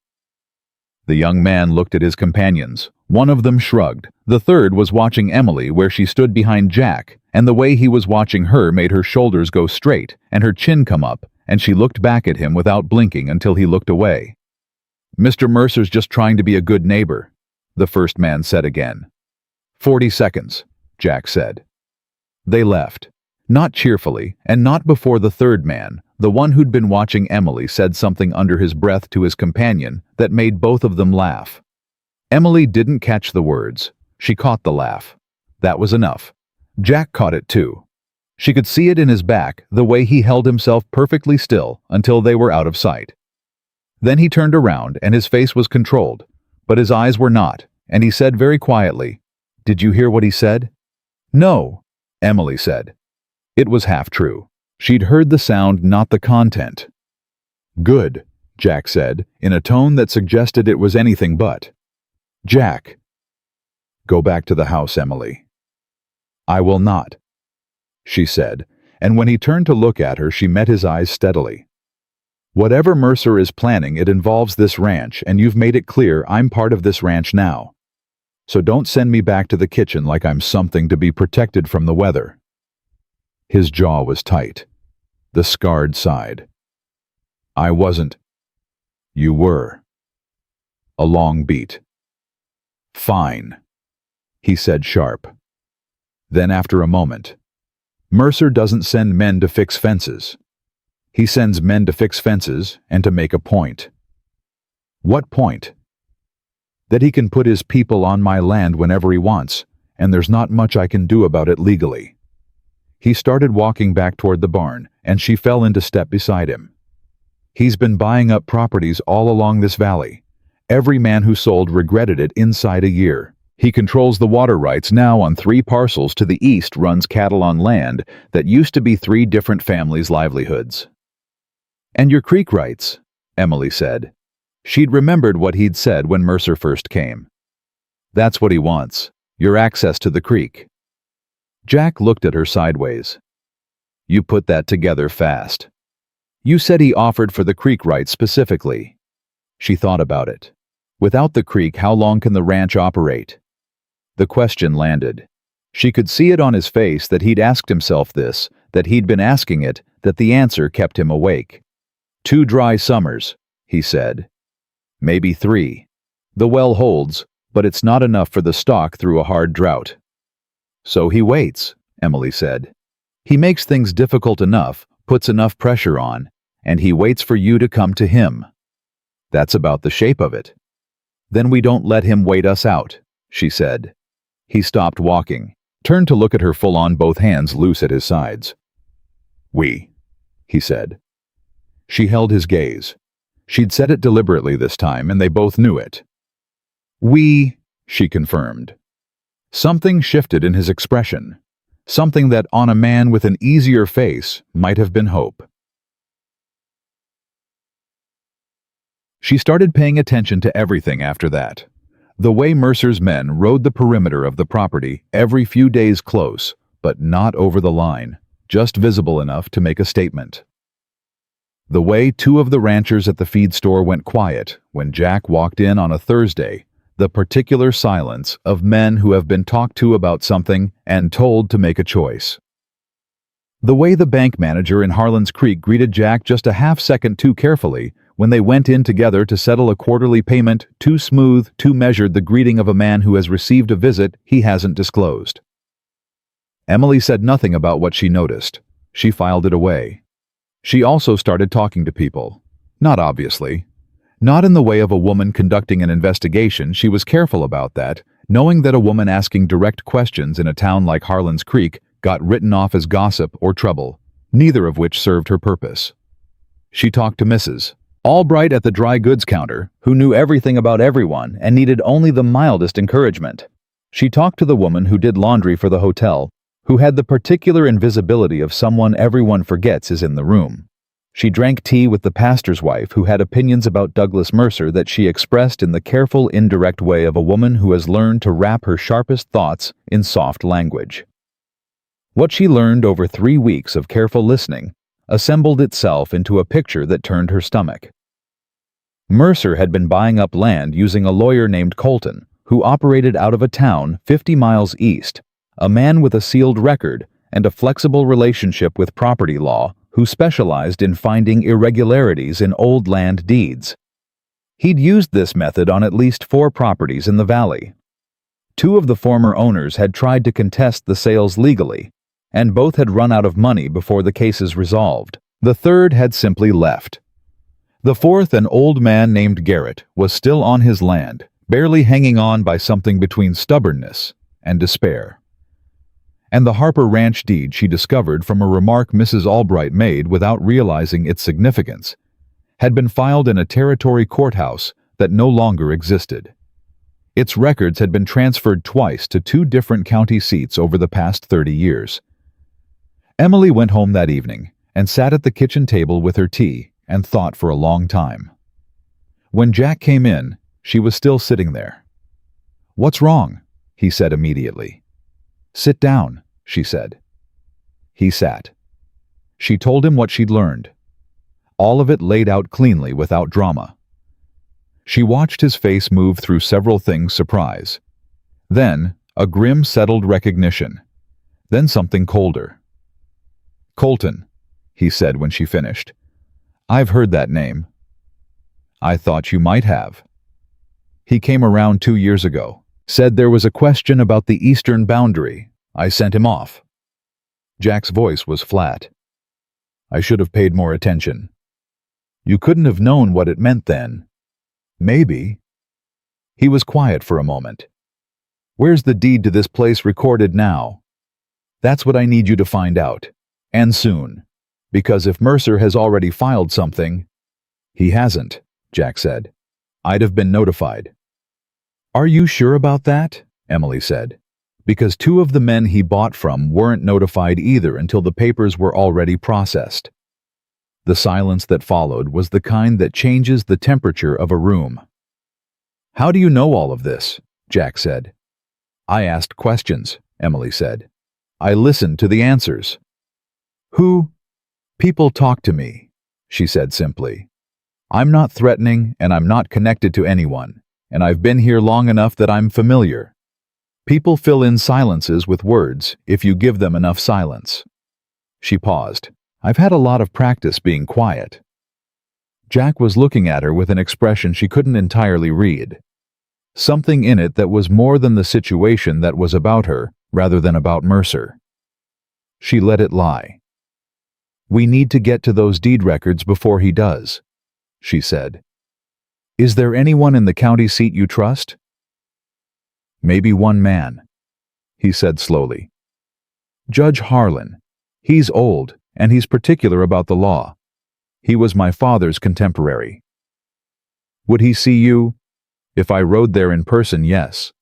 The young man looked at his companions. One of them shrugged. The third was watching Emily where she stood behind Jack, and the way he was watching her made her shoulders go straight and her chin come up, and she looked back at him without blinking until he looked away. "Mr. Mercer's just trying to be a good neighbor," the first man said again. 40 seconds, Jack said. They left. Not cheerfully, and not before the third man, the one who'd been watching Emily, said something under his breath to his companion that made both of them laugh. Emily didn't catch the words. She caught the laugh. That was enough. Jack caught it too. She could see it in his back, the way he held himself perfectly still until they were out of sight. Then he turned around and his face was controlled, but his eyes were not, and he said very quietly, "Did you hear what he said?" "No," Emily said. It was half true. She'd heard the sound, not the content. "Good," Jack said, in a tone that suggested it was anything but. "Jack." "Go back to the house, Emily." "I will not," she said, and when he turned to look at her, she met his eyes steadily. "Whatever Mercer is planning, it involves this ranch, and you've made it clear I'm part of this ranch now. So don't send me back to the kitchen like I'm something to be protected from the weather." His jaw was tight. The scarred side. "I wasn't." "You were." A long beat. "Fine," he said sharp. Then after a moment, "Mercer doesn't send men to fix fences. He sends men to fix fences and to make a point." "What point?" "That he can put his people on my land whenever he wants, and there's not much I can do about it legally." He started walking back toward the barn, and she fell into step beside him. "He's been buying up properties all along this valley. Every man who sold regretted it inside a year. He controls the water rights now on 3 parcels to the east, runs cattle on land that used to be 3 different families' livelihoods." "And your creek rights," Emily said. She'd remembered what he'd said when Mercer first came. "That's what he wants, your access to the creek." Jack looked at her sideways. "You put that together fast. You said he offered for the creek rights specifically." She thought about it. Without the creek, how long can the ranch operate? The question landed. She could see it on his face that he'd asked himself this, that he'd been asking it, that the answer kept him awake. 2 dry summers, he said. Maybe 3. The well holds, but it's not enough for the stock through a hard drought. "So he waits," Emily said. "He makes things difficult enough, puts enough pressure on, and he waits for you to come to him. That's about the shape of it." "Then we don't let him wait us out," she said. He stopped walking, turned to look at her full-on, both hands loose at his sides. "We," he said. She held his gaze. She'd said it deliberately this time, and they both knew it. "We," she confirmed. Something shifted in his expression, something that on a man with an easier face might have been hope. She started paying attention to everything after that. The way Mercer's men rode the perimeter of the property every few days, close, but not over the line, just visible enough to make a statement. The way 2 of the ranchers at the feed store went quiet when Jack walked in on a Thursday, the particular silence of men who have been talked to about something and told to make a choice. The way the bank manager in Harlan's Creek greeted Jack just a half-second too carefully when they went in together to settle a quarterly payment, too smooth, too measured, the greeting of a man who has received a visit he hasn't disclosed. Emily said nothing about what she noticed. She filed it away. She also started talking to people. Not obviously. Not in the way of a woman conducting an investigation. She was careful about that, knowing that a woman asking direct questions in a town like Harlan's Creek got written off as gossip or trouble, neither of which served her purpose. She talked to Mrs. Albright at the dry goods counter, who knew everything about everyone and needed only the mildest encouragement. She talked to the woman who did laundry for the hotel, who had the particular invisibility of someone everyone forgets is in the room. She drank tea with the pastor's wife who had opinions about Douglas Mercer that she expressed in the careful, indirect way of a woman who has learned to wrap her sharpest thoughts in soft language. What she learned over 3 weeks of careful listening assembled itself into a picture that turned her stomach. Mercer had been buying up land using a lawyer named Colton, who operated out of a town 50 miles east, a man with a sealed record and a flexible relationship with property law who specialized in finding irregularities in old land deeds. He'd used this method on at least 4 properties in the valley. 2 of the former owners had tried to contest the sales legally, and both had run out of money before the cases resolved. The third had simply left. The 4th, an old man named Garrett, was still on his land, barely hanging on by something between stubbornness and despair. and the Harper Ranch deed she discovered from a remark Mrs. Albright made without realizing its significance, had been filed in a territory courthouse that no longer existed. Its records had been transferred twice to 2 different county seats over the past 30 years. Emily went home that evening and sat at the kitchen table with her tea and thought for a long time. When Jack came in, she was still sitting there. "What's wrong?" he said immediately. "Sit down," she said. He sat. She told him what she'd learned. All of it laid out cleanly without drama. She watched his face move through several things: surprise, then a grim settled recognition, then something colder. "Colton," he said when she finished. "I've heard that name." "I thought you might have." "He came around 2 years ago. Said there was a question about the eastern boundary. I sent him off." Jack's voice was flat. "I should have paid more attention." "You couldn't have known what it meant then." "Maybe." He was quiet for a moment. "Where's the deed to this place recorded now?" "That's what I need you to find out. And soon. Because if Mercer has already filed something—" "He hasn't," Jack said. "I'd have been notified." "Are you sure about that?" Emily said. "Because 2 of the men he bought from weren't notified either until the papers were already processed." The silence that followed was the kind that changes the temperature of a room. "How do you know all of this?" Jack said. "I asked questions," Emily said. "I listened to the answers." "Who?" "People talk to me," she said simply. "I'm not threatening and I'm not connected to anyone, and I've been here long enough that I'm familiar. People fill in silences with words if you give them enough silence." She paused. "I've had a lot of practice being quiet." Jack was looking at her with an expression she couldn't entirely read. Something in it that was more than the situation that was about her, rather than about Mercer. She let it lie. "We need to get to those deed records before he does," she said. "Is there anyone in the county seat you trust?" "Maybe one man," he said slowly. "Judge Harlan. He's old, and he's particular about the law. He was my father's contemporary." "Would he see you?" "If I rode there in person, yes."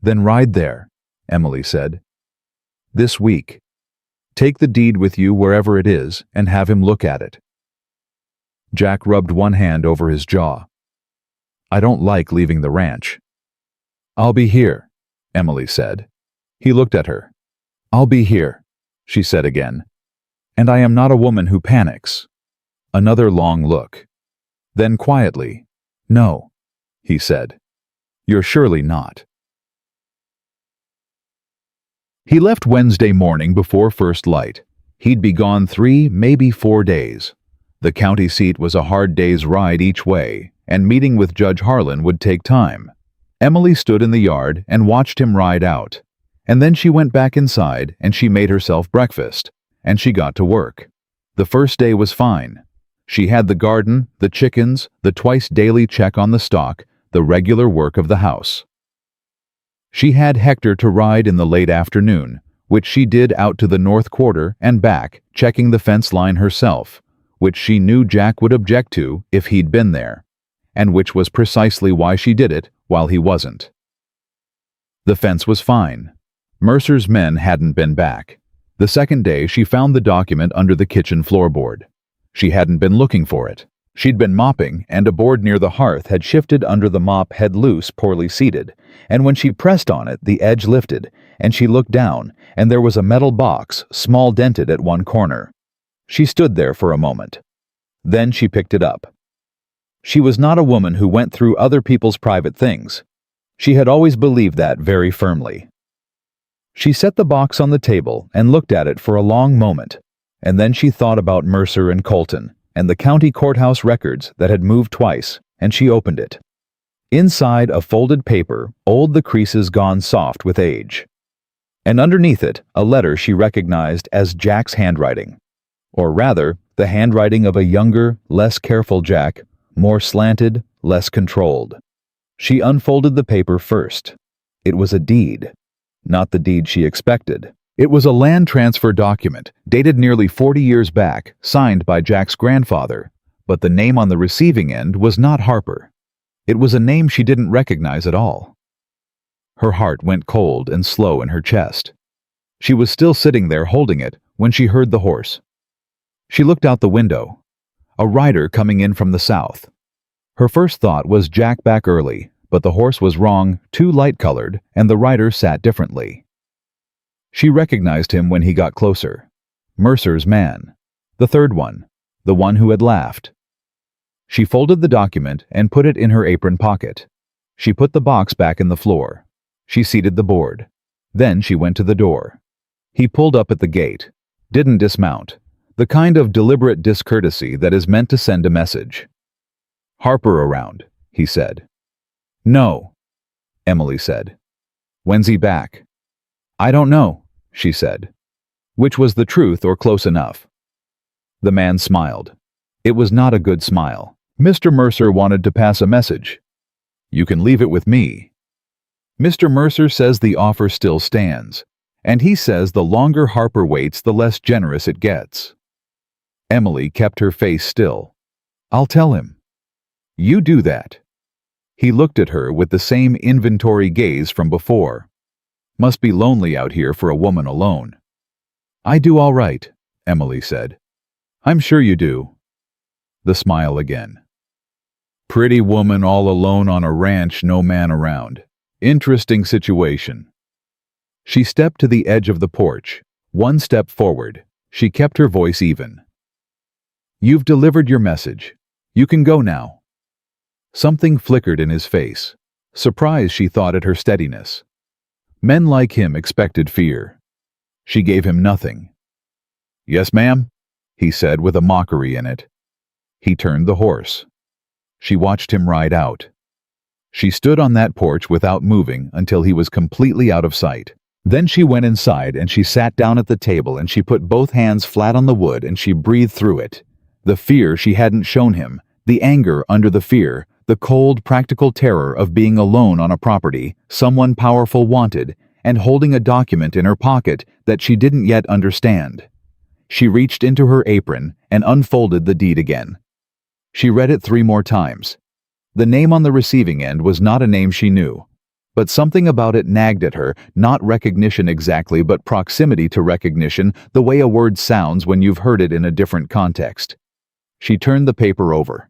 "Then ride there," Emily said. "This week. Take the deed with you wherever it is and have him look at it." Jack rubbed one hand over his jaw. "I don't like leaving the ranch." "I'll be here," Emily said. He looked at her. "I'll be here," she said again. "And I am not a woman who panics." Another long look. Then quietly, "No," he said. "You're surely not." He left Wednesday morning before first light. He'd be gone 3, maybe 4 days. The county seat was a hard day's ride each way, and meeting with Judge Harlan would take time. Emily stood in the yard and watched him ride out. And then she went back inside and she made herself breakfast, and she got to work. The first day was fine. She had the garden, the chickens, the twice-daily check on the stock, the regular work of the house. She had Hector to ride in the late afternoon, which she did out to the north quarter and back, checking the fence line herself, which she knew Jack would object to if he'd been there, and which was precisely why she did it while he wasn't. The fence was fine. Mercer's men hadn't been back. The second day she found the document under the kitchen floorboard. She hadn't been looking for it. She'd been mopping, and a board near the hearth had shifted under the mop head loose, poorly seated, and when she pressed on it, the edge lifted, and she looked down, and there was a metal box, small dented at one corner. She stood there for a moment. Then she picked it up. She was not a woman who went through other people's private things. She had always believed that very firmly. She set the box on the table and looked at it for a long moment, and then she thought about Mercer and Colton, and the county courthouse records that had moved twice, and she opened it. Inside a folded paper, old, the creases gone soft with age. And underneath it, a letter she recognized as Jack's handwriting. Or rather, the handwriting of a younger, less careful Jack, more slanted, less controlled. She unfolded the paper first. It was a deed. not the deed she expected. It was a land transfer document, dated nearly 40 years back, signed by Jack's grandfather, but the name on the receiving end was not Harper. It was a name she didn't recognize at all. Her heart went cold and slow in her chest. She was still sitting there holding it when she heard the horse. She looked out the window. A rider coming in from the south. Her first thought was Jack back early, but the horse was wrong, too light-colored, and the rider sat differently. She recognized him when he got closer. Mercer's man. The third one. The one who had laughed. She folded the document and put it in her apron pocket. She put the box back in the floor. She seated the board. Then she went to the door. He pulled up at the gate. Didn't dismount. The kind of deliberate discourtesy that is meant to send a message. "Harper around," he said. "No," Emily said. "When's he back?" "I don't know," she said. Which was the truth or close enough. The man smiled. It was not a good smile. Mr. Mercer wanted to pass a message. "You can leave it with me. Mr. Mercer says the offer still stands, and he says the longer Harper waits, the less generous it gets." Emily kept her face still. "I'll tell him." "You do that." He looked at her with the same inventory gaze from before. "Must be lonely out here for a woman alone." "I do all right," Emily said. "I'm sure you do." The smile again. "Pretty woman all alone on a ranch, no man around. Interesting situation." She stepped to the edge of the porch. One step forward. She kept her voice even. "You've delivered your message. You can go now." Something flickered in his face. Surprise, she thought, at her steadiness. Men like him expected fear. She gave him nothing. "Yes, ma'am," he said with a mockery in it. He turned the horse. She watched him ride out. She stood on that porch without moving until he was completely out of sight. Then she went inside and she sat down at the table and she put both hands flat on the wood and she breathed through it. The fear she hadn't shown him, the anger under the fear, the cold, practical terror of being alone on a property someone powerful wanted and holding a document in her pocket that she didn't yet understand. She reached into her apron and unfolded the deed again. She read it 3 more times. The name on the receiving end was not a name she knew, but something about it nagged at her, not recognition exactly, but proximity to recognition, the way a word sounds when you've heard it in a different context. She turned the paper over.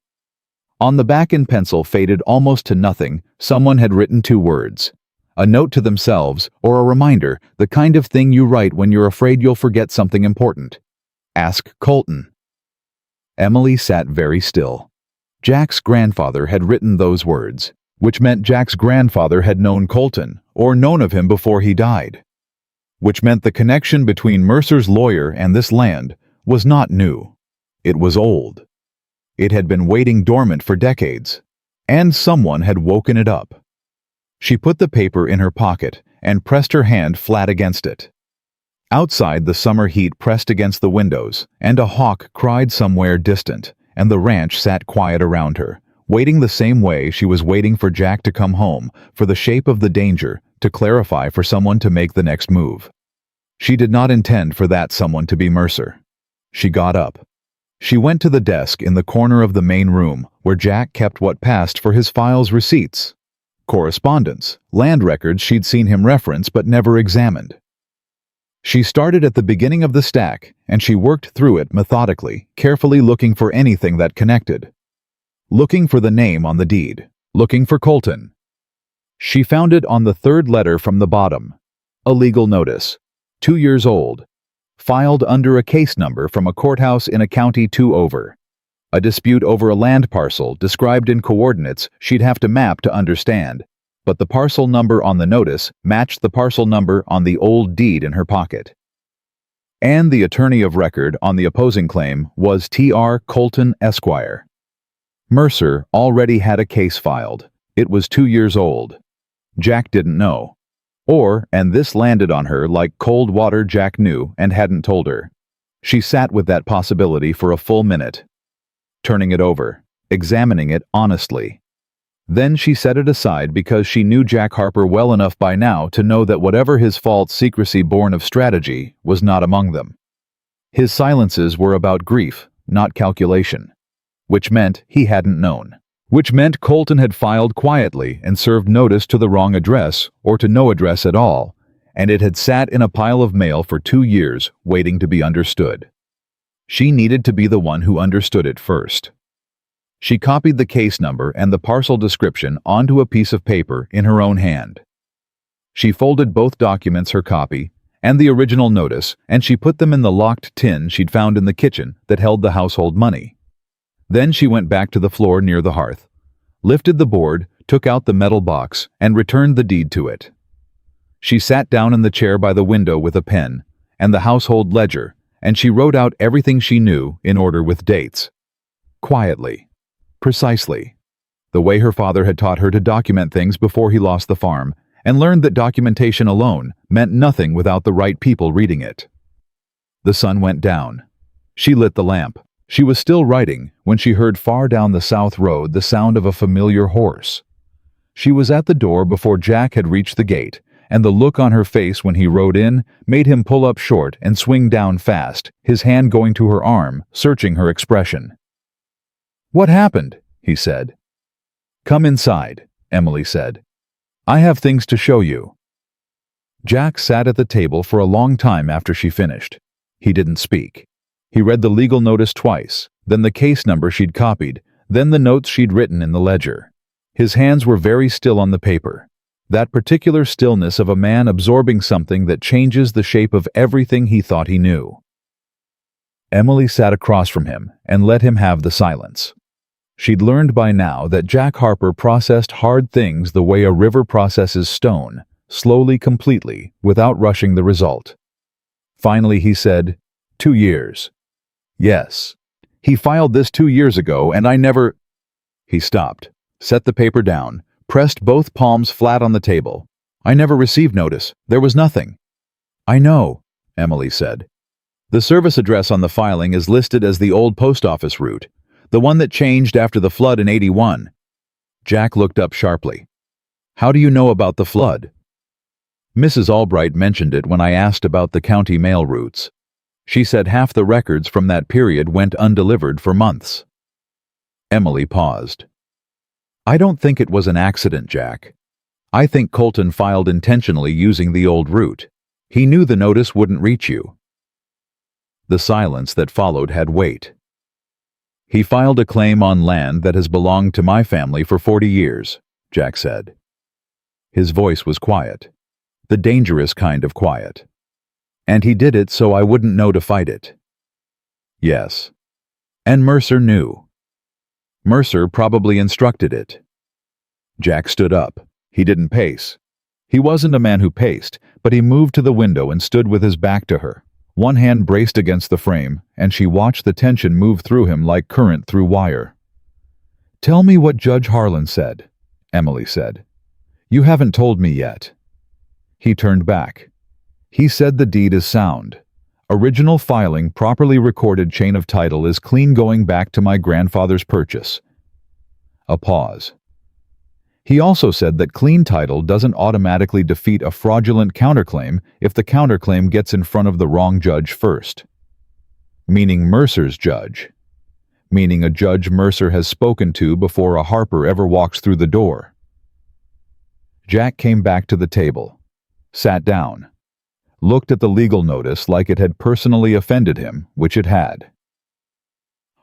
On the back in pencil, faded almost to nothing, someone had written 2 words. A note to themselves, or a reminder, the kind of thing you write when you're afraid you'll forget something important. "Ask Colton." Emily sat very still. Jack's grandfather had written those words, which meant Jack's grandfather had known Colton, or known of him before he died. Which meant the connection between Mercer's lawyer and this land was not new. It was old. It had been waiting dormant for decades, and someone had woken it up. She put the paper in her pocket and pressed her hand flat against it. Outside, the summer heat pressed against the windows, and a hawk cried somewhere distant, and the ranch sat quiet around her, waiting the same way she was waiting for Jack to come home, for the shape of the danger to clarify, for someone to make the next move. She did not intend for that someone to be Mercer. She got up. She went to the desk in the corner of the main room where Jack kept what passed for his files, receipts, correspondence, land records she'd seen him reference but never examined. She started at the beginning of the stack, and she worked through it methodically, carefully looking for anything that connected. Looking for the name on the deed. Looking for Colton. She found it on the 3rd letter from the bottom. A legal notice. 2 years old. Filed under a case number from a courthouse in a county 2 over. A dispute over a land parcel described in coordinates she'd have to map to understand, but the parcel number on the notice matched the parcel number on the old deed in her pocket. And the attorney of record on the opposing claim was T.R. Colton, Esquire. Mercer already had a case filed. It was 2 years old. Jack didn't know. And this landed on her like cold water. Jack knew and hadn't told her. She sat with that possibility for a full minute, turning it over, examining it honestly. Then she set it aside because she knew Jack Harper well enough by now to know that whatever his false secrecy born of strategy was not among them. His silences were about grief, not calculation, which meant he hadn't known. Which meant Colton had filed quietly and served notice to the wrong address or to no address at all, and it had sat in a pile of mail for 2 years waiting to be understood. She needed to be the one who understood it first. She copied the case number and the parcel description onto a piece of paper in her own hand. She folded both documents, her copy and the original notice, and she put them in the locked tin she'd found in the kitchen that held the household money. Then she went back to the floor near the hearth, lifted the board, took out the metal box, and returned the deed to it. She sat down in the chair by the window with a pen and the household ledger, and she wrote out everything she knew in order with dates. Quietly. Precisely. The way her father had taught her to document things before he lost the farm, and learned that documentation alone meant nothing without the right people reading it. The sun went down. She lit the lamp. She was still writing when she heard far down the south road the sound of a familiar horse. She was at the door before Jack had reached the gate, and the look on her face when he rode in made him pull up short and swing down fast, his hand going to her arm, searching her expression. "What happened?" he said. "Come inside," Emily said. "I have things to show you." Jack sat at the table for a long time after she finished. He didn't speak. He read the legal notice twice, then the case number she'd copied, then the notes she'd written in the ledger. His hands were very still on the paper. That particular stillness of a man absorbing something that changes the shape of everything he thought he knew. Emily sat across from him and let him have the silence. She'd learned by now that Jack Harper processed hard things the way a river processes stone, slowly, completely, without rushing the result. Finally he said, 2 years. "Yes. He filed this 2 years ago and I never—" He stopped, set the paper down, pressed both palms flat on the table. "I never received notice. There was nothing." "I know," Emily said. "The service address on the filing is listed as the old post office route, the one that changed after the flood in '81. Jack looked up sharply. "How do you know about the flood?" "Mrs. Albright mentioned it when I asked about the county mail routes. She said half the records from that period went undelivered for months." Emily paused. "I don't think it was an accident, Jack. I think Colton filed intentionally using the old route. He knew the notice wouldn't reach you." The silence that followed had weight. "He filed a claim on land that has belonged to my family for 40 years, Jack said. His voice was quiet, the dangerous kind of quiet. "And he did it so I wouldn't know to fight it." "Yes. And Mercer knew. Mercer probably instructed it." Jack stood up. He didn't pace. He wasn't a man who paced, but he moved to the window and stood with his back to her. One hand braced against the frame, and she watched the tension move through him like current through wire. "Tell me what Judge Harlan said," Emily said. "You haven't told me yet." He turned back. "He said the deed is sound. Original filing, properly recorded chain of title is clean going back to my grandfather's purchase." A pause. "He also said that clean title doesn't automatically defeat a fraudulent counterclaim if the counterclaim gets in front of the wrong judge first." Meaning Mercer's judge. Meaning a judge Mercer has spoken to before a Harper ever walks through the door. Jack came back to the table, sat down, looked at the legal notice like it had personally offended him, which it had.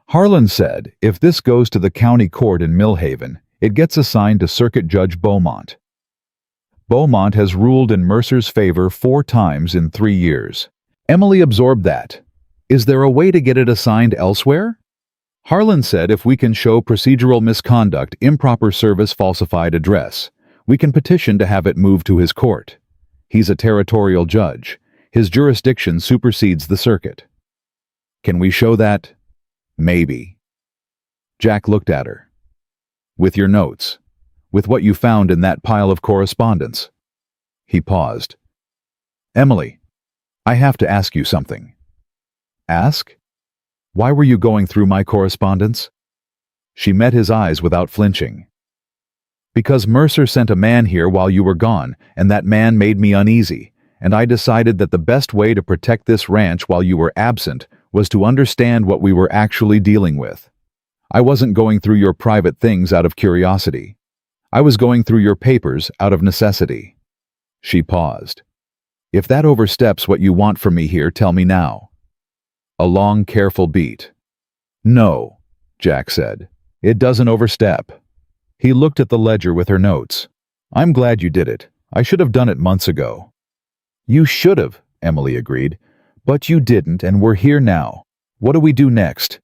"Harlan said if this goes to the county court in Millhaven, it gets assigned to Circuit Judge Beaumont. Beaumont has ruled in Mercer's favor 4 times in 3 years. Emily absorbed that. Is there a way to get it assigned elsewhere? Harlan said if we can show procedural misconduct, improper service, falsified address, we can petition to have it moved to his court. He's a territorial judge. His jurisdiction supersedes the circuit. Can we show that? Maybe." Jack looked at her. "With your notes, with what you found in that pile of correspondence." He paused. "Emily, I have to ask you something." "Ask? Why were you going through my correspondence?" She met his eyes without flinching. Because Mercer sent a man here while you were gone, and that man made me uneasy, and I decided that the best way to protect this ranch while you were absent was to understand what we were actually dealing with. I wasn't going through your private things out of curiosity. I was going through your papers out of necessity." She paused. "If that oversteps what you want from me here, tell me now." A long, careful beat. "No," Jack said. "It doesn't overstep." He looked at the ledger with her notes. "I'm glad you did it. I should have done it months ago." "You should have," Emily agreed. "But you didn't, and we're here now. What do we do next?"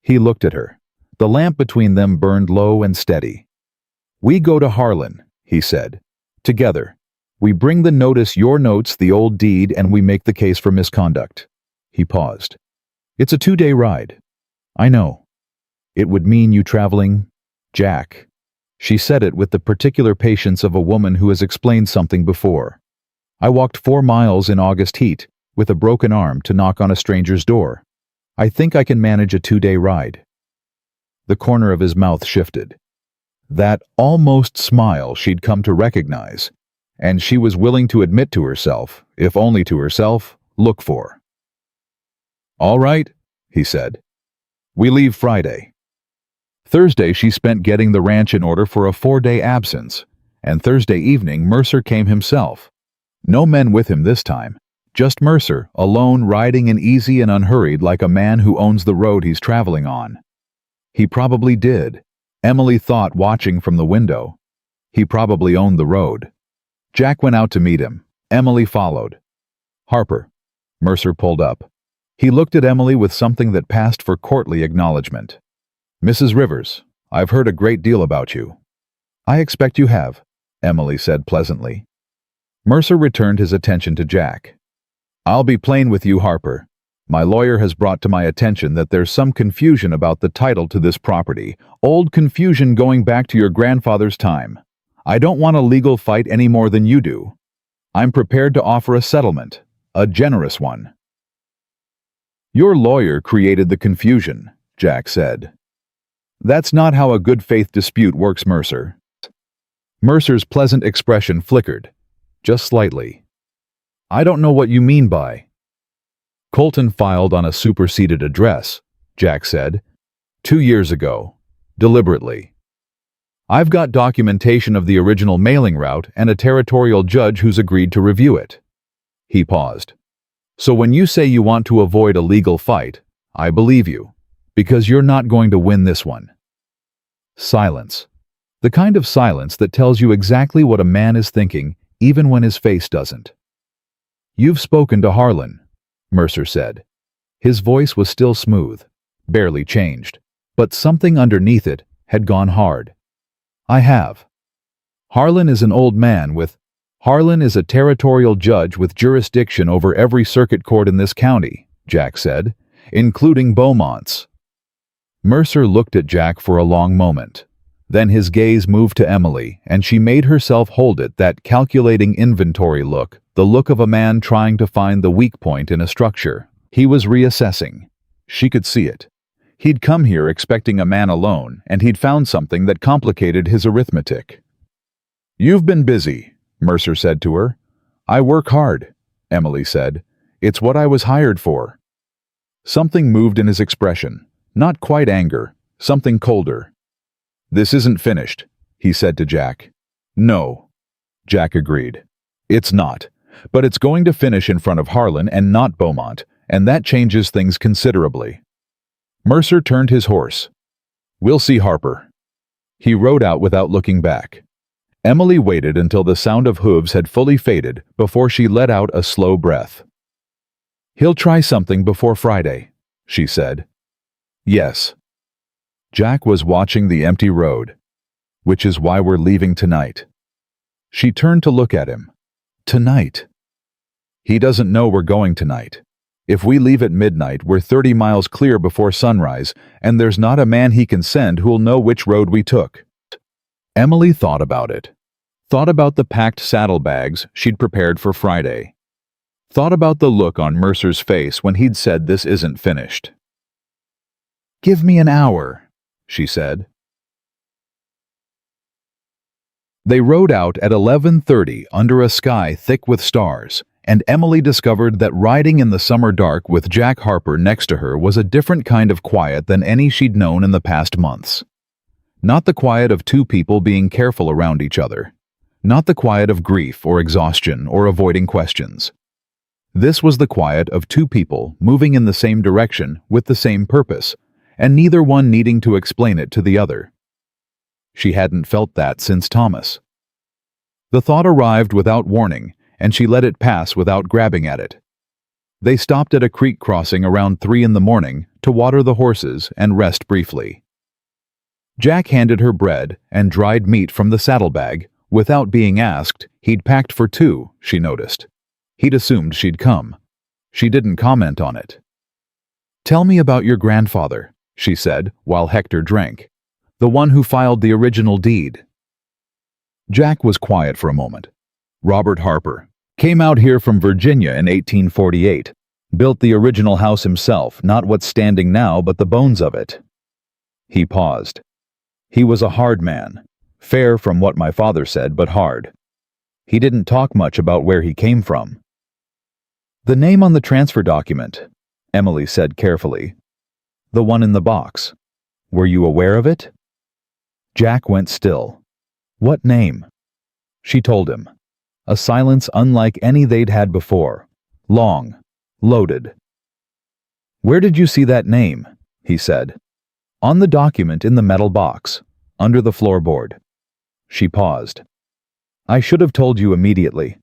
He looked at her. The lamp between them burned low and steady. "We go to Harlan," he said. "Together. We bring the notice, your notes, the old deed, and we make the case for misconduct." He paused. "It's a 2-day ride." "I know. It would mean you traveling, Jack." She said it with the particular patience of a woman who has explained something before. "I walked 4 miles in August heat, with a broken arm, to knock on a stranger's door. I think I can manage a 2-day ride." The corner of his mouth shifted. That almost smile she'd come to recognize, and she was willing to admit to herself, if only to herself, look for. "All right," he said. "We leave Friday." Thursday she spent getting the ranch in order for a 4-day absence, and Thursday evening Mercer came himself. No men with him this time, just Mercer, alone, riding in easy and unhurried like a man who owns the road he's traveling on. He probably did, Emily thought, watching from the window. He probably owned the road. Jack went out to meet him. Emily followed. "Harper." Mercer pulled up. He looked at Emily with something that passed for courtly acknowledgement. "Mrs. Rivers, I've heard a great deal about you." "I expect you have," Emily said pleasantly. Mercer returned his attention to Jack. "I'll be plain with you, Harper. My lawyer has brought to my attention that there's some confusion about the title to this property, old confusion going back to your grandfather's time. I don't want a legal fight any more than you do. I'm prepared to offer a settlement, a generous one." "Your lawyer created the confusion," Jack said. "That's not how a good faith dispute works, Mercer." Mercer's pleasant expression flickered, just slightly. "I don't know what you mean by—" "Colton filed on a superseded address," Jack said. 2 years ago. Deliberately. I've got documentation of the original mailing route and a territorial judge who's agreed to review it." He paused. "So when you say you want to avoid a legal fight, I believe you, because you're not going to win this one." Silence. The kind of silence that tells you exactly what a man is thinking, even when his face doesn't. "You've spoken to Harlan," Mercer said. His voice was still smooth, barely changed, but something underneath it had gone hard. "I have. Harlan is an old man with— Harlan is a territorial judge with jurisdiction over every circuit court in this county," Jack said, "including Beaumont's." Mercer looked at Jack for a long moment. Then his gaze moved to Emily, and she made herself hold it, that calculating inventory look, the look of a man trying to find the weak point in a structure. He was reassessing. She could see it. He'd come here expecting a man alone, and he'd found something that complicated his arithmetic. "You've been busy," Mercer said to her. "I work hard," Emily said. "It's what I was hired for." Something moved in his expression, not quite anger, something colder. "This isn't finished," he said to Jack. "No," Jack agreed. "It's not, but it's going to finish in front of Harlan and not Beaumont, and that changes things considerably." Mercer turned his horse. "We'll see, Harper." He rode out without looking back. Emily waited until the sound of hooves had fully faded before she let out a slow breath. "He'll try something before Friday," she said. "Yes." Jack was watching the empty road. "Which is why we're leaving tonight." She turned to look at him. "Tonight?" "He doesn't know we're going tonight. If we leave at midnight, we're 30 miles clear before sunrise, and there's not a man he can send who'll know which road we took." Emily thought about it. Thought about the packed saddlebags she'd prepared for Friday. Thought about the look on Mercer's face when he'd said this isn't finished. "Give me an hour," she said. They rode out at 11:30 under a sky thick with stars, and Emily discovered that riding in the summer dark with Jack Harper next to her was a different kind of quiet than any she'd known in the past months. Not the quiet of two people being careful around each other. Not the quiet of grief or exhaustion or avoiding questions. This was the quiet of two people moving in the same direction with the same purpose, and neither one needing to explain it to the other. She hadn't felt that since Thomas. The thought arrived without warning, and she let it pass without grabbing at it. They stopped at a creek crossing around 3 in the morning to water the horses and rest briefly. Jack handed her bread and dried meat from the saddlebag. Without being asked, he'd packed for 2, she noticed. He'd assumed she'd come. She didn't comment on it. "Tell me about your grandfather," she said while Hector drank. "The one who filed the original deed." Jack was quiet for a moment. "Robert Harper. Came out here from Virginia in 1848. Built the original house himself, not what's standing now, but the bones of it." He paused. "He was a hard man. Fair from what my father said, but hard. He didn't talk much about where he came from." "The name on the transfer document," Emily said carefully. "The one in the box. Were you aware of it?" Jack went still. "What name?" She told him. A silence unlike any they'd had before. Long. Loaded. "Where did you see that name?" he said. "On the document in the metal box, under the floorboard." She paused. "I should have told you immediately.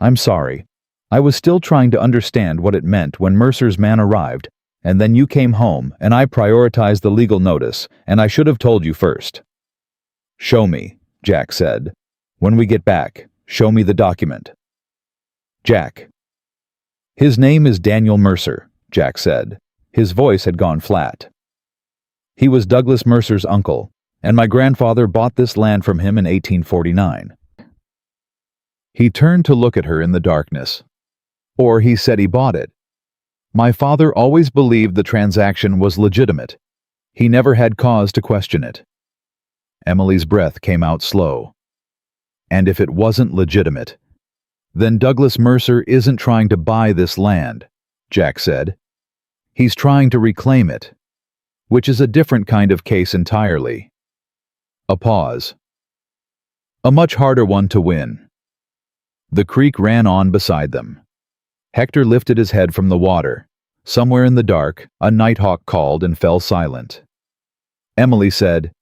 I'm sorry. I was still trying to understand what it meant when Mercer's man arrived, and then you came home, and I prioritized the legal notice, and I should have told you first." "Show me," Jack said. "When we get back, show me the document." "Jack." "His name is Daniel Mercer," Jack said. His voice had gone flat. "He was Douglas Mercer's uncle, and my grandfather bought this land from him in 1849. He turned to look at her in the darkness. "Or he said he bought it. My father always believed the transaction was legitimate. He never had cause to question it." Emily's breath came out slow. "And if it wasn't legitimate, then Douglas Mercer isn't trying to buy this land," Jack said. "He's trying to reclaim it, which is a different kind of case entirely." A pause. A much harder one to win. The creek ran on beside them. Hector lifted his head from the water. Somewhere in the dark, a nighthawk called and fell silent. Emily said,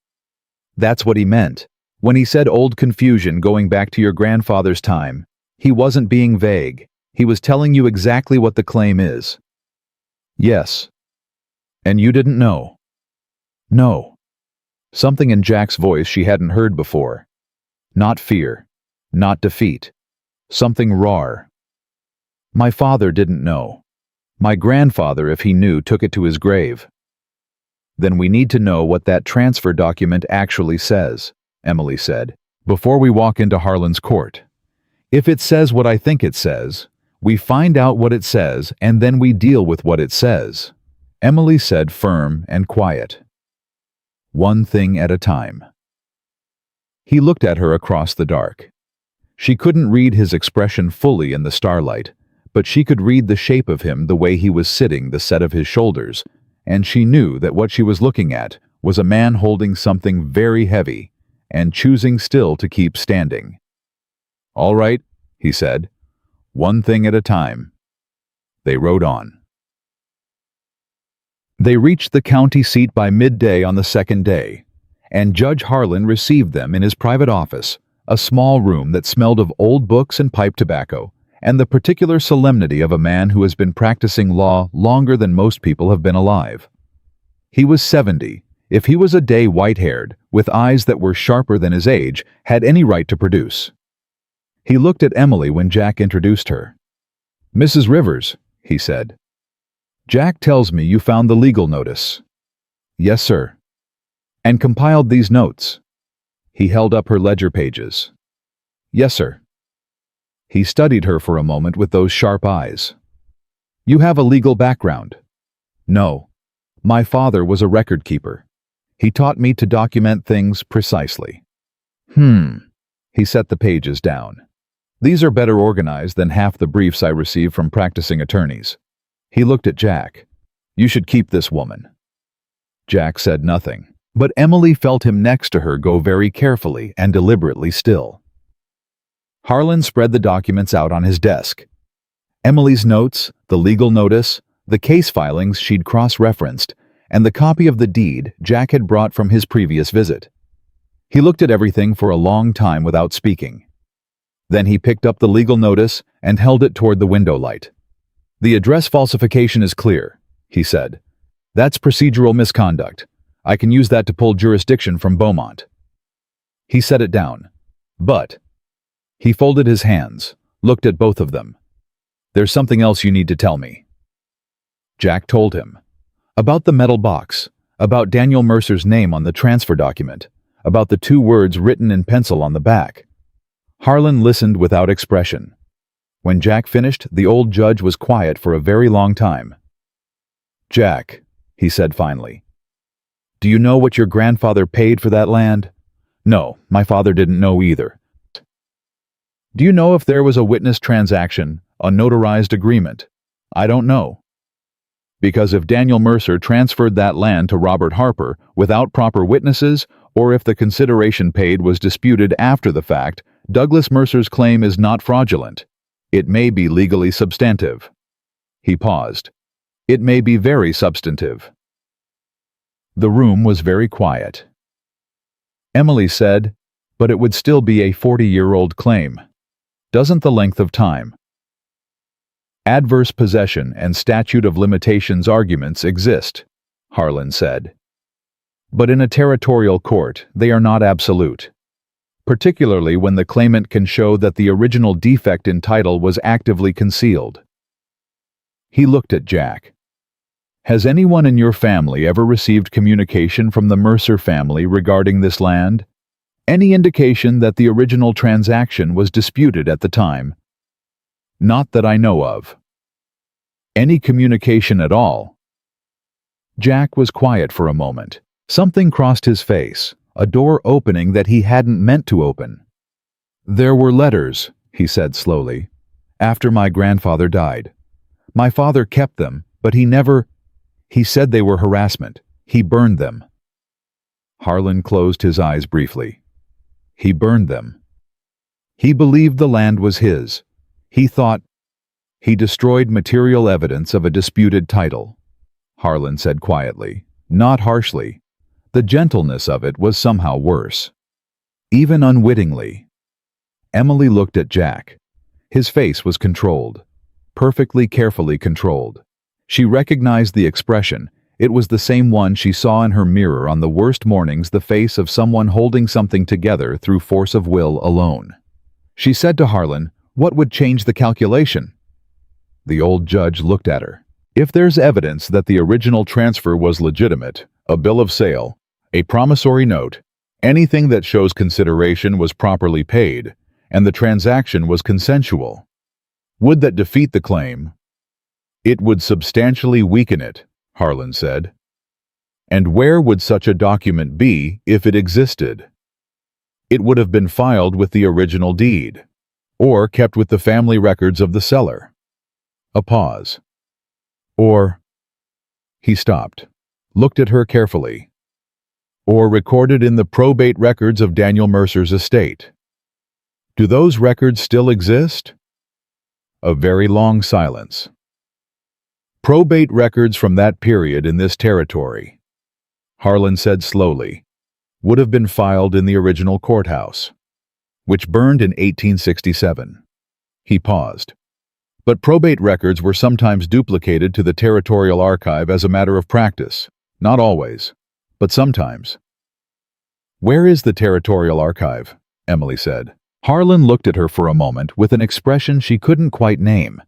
"That's what he meant. When he said old confusion going back to your grandfather's time, he wasn't being vague. He was telling you exactly what the claim is." "Yes." "And you didn't know?" "No." Something in Jack's voice she hadn't heard before. Not fear. Not defeat. Something raw. "My father didn't know. My grandfather, if he knew, took it to his grave." "Then we need to know what that transfer document actually says," Emily said, "before we walk into Harlan's court. If it says what I think it says, we find out what it says and then we deal with what it says." Emily said, firm and quiet. "One thing at a time." He looked at her across the dark. She couldn't read his expression fully in the starlight, but she could read the shape of him the way he was sitting, the set of his shoulders, and she knew that what she was looking at was a man holding something very heavy and choosing still to keep standing. "All right," he said. "One thing at a time." They rode on. They reached the county seat by midday on the second day, and Judge Harlan received them in his private office, a small room that smelled of old books and pipe tobacco, and the particular solemnity of a man who has been practicing law longer than most people have been alive. He was 70, if he was a day white-haired, with eyes that were sharper than his age, had any right to produce. He looked at Emily when Jack introduced her. "Mrs. Rivers," he said. "Jack tells me you found the legal notice." "Yes, sir." "And compiled these notes." He held up her ledger pages. "Yes, sir." He studied her for a moment with those sharp eyes. "You have a legal background?" "No. My father was a record keeper. He taught me to document things precisely." He set the pages down. These are better organized than half the briefs I receive from practicing attorneys. He looked at Jack. You should keep this woman. Jack said nothing, but Emily felt him next to her go very carefully and deliberately still. Harlan spread the documents out on his desk. Emily's notes, the legal notice, the case filings she'd cross-referenced, and the copy of the deed Jack had brought from his previous visit. He looked at everything for a long time without speaking. Then he picked up the legal notice and held it toward the window light. The address falsification is clear, he said. That's procedural misconduct. I can use that to pull jurisdiction from Beaumont. He set it down. But he folded his hands, looked at both of them. There's something else you need to tell me. Jack told him. About the metal box, about Daniel Mercer's name on the transfer document, about the 2 words written in pencil on the back. Harlan listened without expression. When Jack finished, the old judge was quiet for a very long time. Jack, he said finally, do you know what your grandfather paid for that land? No, my father didn't know either. Do you know if there was a witness transaction, a notarized agreement? I don't know. Because if Daniel Mercer transferred that land to Robert Harper without proper witnesses, or if the consideration paid was disputed after the fact, Douglas Mercer's claim is not fraudulent. It may be legally substantive. He paused. It may be very substantive. The room was very quiet. Emily said, but it would still be a 40-year-old claim. Doesn't the length of time? Adverse possession and statute of limitations arguments exist, Harlan said. But in a territorial court, they are not absolute, particularly when the claimant can show that the original defect in title was actively concealed. He looked at Jack. Has anyone in your family ever received communication from the Mercer family regarding this land? Any indication that the original transaction was disputed at the time? Not that I know of. Any communication at all? Jack was quiet for a moment. Something crossed his face, a door opening that he hadn't meant to open. There were letters, he said slowly, after my grandfather died. My father kept them, but he said they were harassment. He burned them. Harlan closed his eyes briefly. He burned them. He believed the land was his. He destroyed material evidence of a disputed title. Harlan said quietly, not harshly. The gentleness of it was somehow worse. Even unwittingly. Emily looked at Jack. His face was controlled. Perfectly carefully controlled. She recognized the expression. It was the same one she saw in her mirror on the worst mornings, the face of someone holding something together through force of will alone. She said to Harlan, what would change the calculation? The old judge looked at her. If there's evidence that the original transfer was legitimate, a bill of sale, a promissory note, anything that shows consideration was properly paid, and the transaction was consensual, would that defeat the claim? It would substantially weaken it, Harlan said. And where would such a document be if it existed? It would have been filed with the original deed, or kept with the family records of the seller. A pause. Or, he stopped, looked at her carefully. Or recorded in the probate records of Daniel Mercer's estate. Do those records still exist? A very long silence. Probate records from that period in this territory, Harlan said slowly, would have been filed in the original courthouse, which burned in 1867. He paused. But probate records were sometimes duplicated to the territorial archive as a matter of practice. Not always, but sometimes. Where is the territorial archive? Emily said. Harlan looked at her for a moment with an expression she couldn't quite name.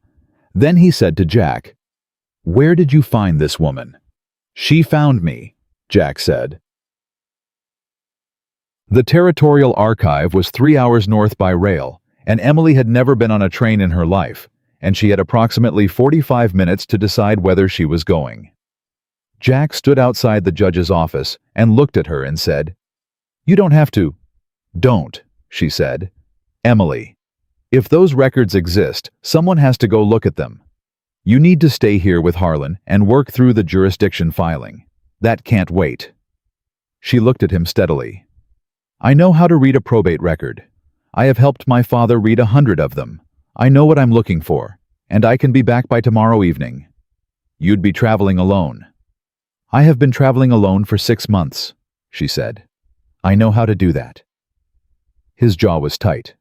Then he said to Jack, where did you find this woman? She found me, Jack said. The territorial archive was 3 hours north by rail, and Emily had never been on a train in her life, and she had approximately 45 minutes to decide whether she was going. Jack stood outside the judge's office and looked at her and said, you don't have to. Don't, she said. Emily, if those records exist, someone has to go look at them. You need to stay here with Harlan and work through the jurisdiction filing. That can't wait. She looked at him steadily. I know how to read a probate record. I have helped my father read 100 of them. I know what I'm looking for, and I can be back by tomorrow evening. You'd be traveling alone. I have been traveling alone for 6 months, she said. I know how to do that. His jaw was tight.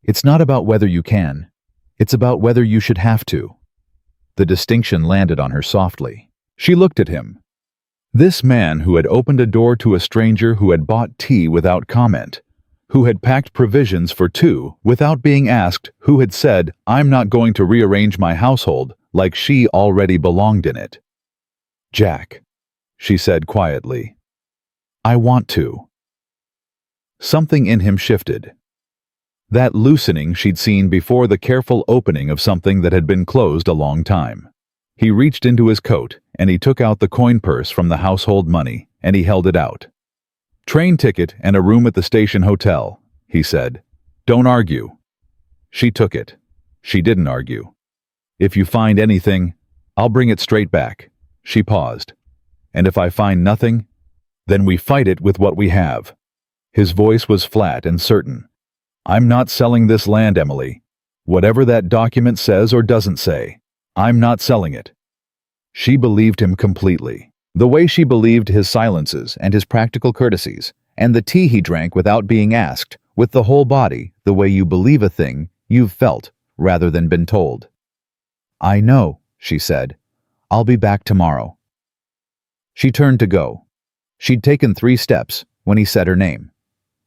It's not about whether you can. It's about whether you should have to. The distinction landed on her softly. She looked at him. This man who had opened a door to a stranger who had bought tea without comment, who had packed provisions for 2 without being asked, who had said, I'm not going to rearrange my household, like she already belonged in it. Jack, she said quietly. I want to. Something in him shifted. That loosening she'd seen before the careful opening of something that had been closed a long time. He reached into his coat, and he took out the coin purse from the household money, and he held it out. Train ticket and a room at the station hotel, he said. Don't argue. She took it. She didn't argue. If you find anything, I'll bring it straight back. She paused. And if I find nothing, then we fight it with what we have. His voice was flat and certain. I'm not selling this land, Emily. Whatever that document says or doesn't say, I'm not selling it. She believed him completely. The way she believed his silences and his practical courtesies, and the tea he drank without being asked, with the whole body, the way you believe a thing you've felt rather than been told. I know, she said. I'll be back tomorrow. She turned to go. She'd taken 3 steps when he said her name.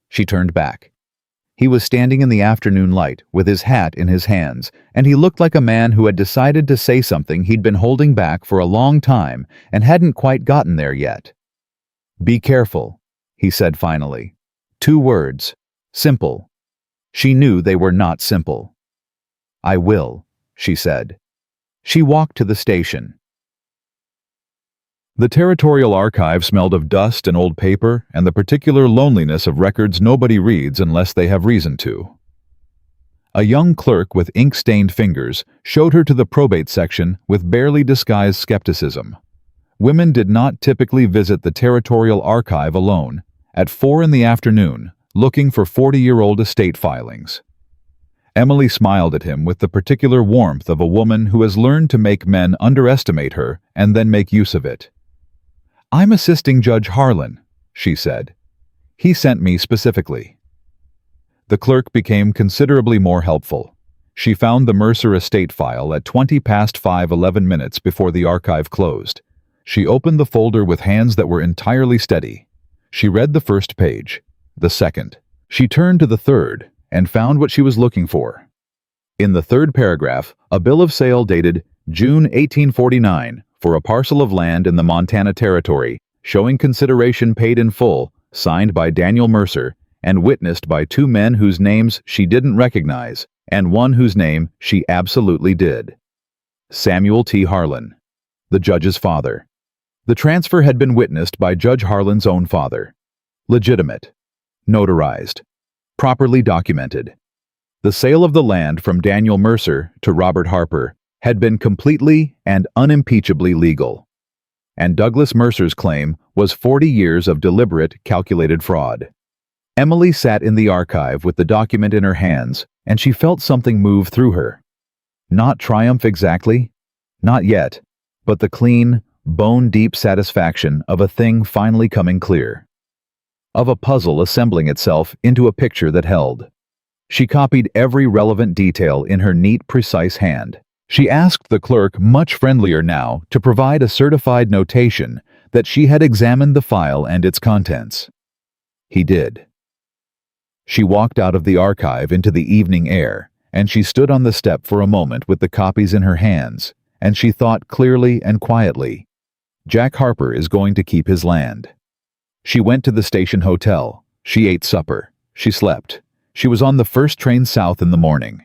She turned back. He was standing in the afternoon light with his hat in his hands, and he looked like a man who had decided to say something he'd been holding back for a long time and hadn't quite gotten there yet. Be careful, he said finally. 2 words. Simple. She knew they were not simple. I will, she said. She walked to the station. The Territorial Archive smelled of dust and old paper and the particular loneliness of records nobody reads unless they have reason to. A young clerk with ink-stained fingers showed her to the probate section with barely disguised skepticism. Women did not typically visit the Territorial Archive alone, at 4 in the afternoon, looking for 40-year-old estate filings. Emily smiled at him with the particular warmth of a woman who has learned to make men underestimate her and then make use of it. I'm assisting Judge Harlan, she said. He sent me specifically. The clerk became considerably more helpful. She found the Mercer estate file at 5:20 before the archive closed. She opened the folder with hands that were entirely steady. She read the first page, the second. She turned to the third and found what she was looking for. In the third paragraph, a bill of sale dated June 1849 for a parcel of land in the Montana Territory, showing consideration paid in full, signed by Daniel Mercer, and witnessed by 2 men whose names she didn't recognize, and one whose name she absolutely did. Samuel T. Harlan, the judge's father. The transfer had been witnessed by Judge Harlan's own father. Legitimate. Notarized. Properly documented. The sale of the land from Daniel Mercer to Robert Harper had been completely and unimpeachably legal. And Douglas Mercer's claim was 40 years of deliberate, calculated fraud. Emily sat in the archive with the document in her hands, and she felt something move through her. Not triumph exactly, not yet, but the clean, bone-deep satisfaction of a thing finally coming clear. Of a puzzle assembling itself into a picture that held. She copied every relevant detail in her neat, precise hand. She asked the clerk, much friendlier now, to provide a certified notation that she had examined the file and its contents. He did. She walked out of the archive into the evening air, and she stood on the step for a moment with the copies in her hands, and she thought clearly and quietly, Jack Harper is going to keep his land. She went to the station hotel. She ate supper. She slept. She was on the first train south in the morning.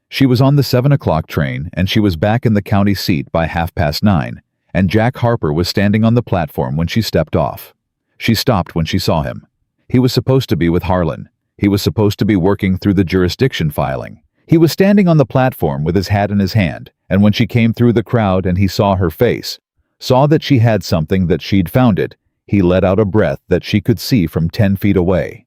She was on the 7 o'clock train, and she was back in the county seat by 9:30, and Jack Harper was standing on the platform when she stepped off. She stopped when she saw him. He was supposed to be with Harlan. He was supposed to be working through the jurisdiction filing. He was standing on the platform with his hat in his hand, and when she came through the crowd and he saw her face, saw that she had something, that she'd found it, he let out a breath that she could see from 10 feet away.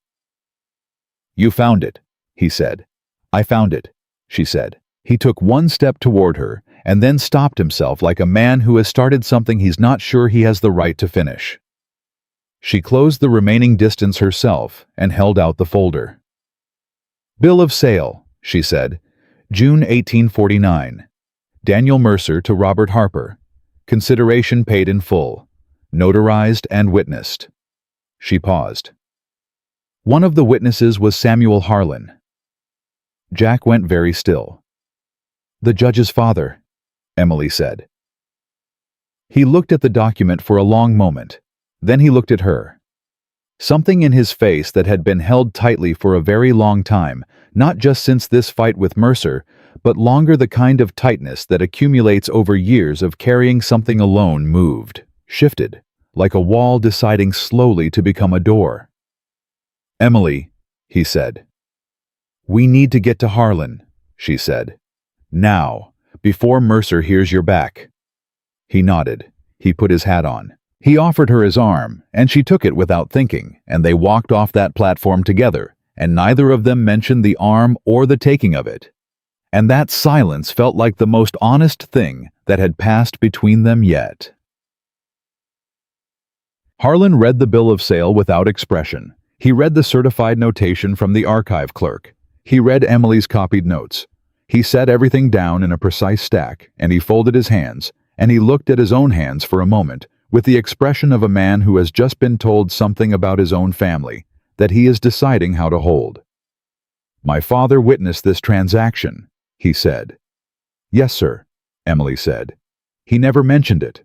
"You found it," he said. "I found it," she said. He took one step toward her and then stopped himself like a man who has started something he's not sure he has the right to finish. She closed the remaining distance herself and held out the folder. "Bill of sale," she said. "June 1849. Daniel Mercer to Robert Harper. Consideration paid in full. Notarized and witnessed." She paused. One of the witnesses was Samuel Harlan. Jack went very still. "The judge's father," Emily said. He looked at the document for a long moment. Then he looked at her. Something in his face that had been held tightly for a very long time, not just since this fight with Mercer, but longer, the kind of tightness that accumulates over years of carrying something alone, moved, shifted, like a wall deciding slowly to become a door. "Emily," he said. "We need to get to Harlan," she said. "Now, before Mercer hears you're back." He nodded. He put his hat on. He offered her his arm, and she took it without thinking, and they walked off that platform together, and neither of them mentioned the arm or the taking of it. And that silence felt like the most honest thing that had passed between them yet. Harlan read the bill of sale without expression. He read the certified notation from the archive clerk. He read Emily's copied notes. He set everything down in a precise stack, and he folded his hands, and he looked at his own hands for a moment, with the expression of a man who has just been told something about his own family that he is deciding how to hold. "My father witnessed this transaction," he said. "Yes, sir," Emily said. "He never mentioned it.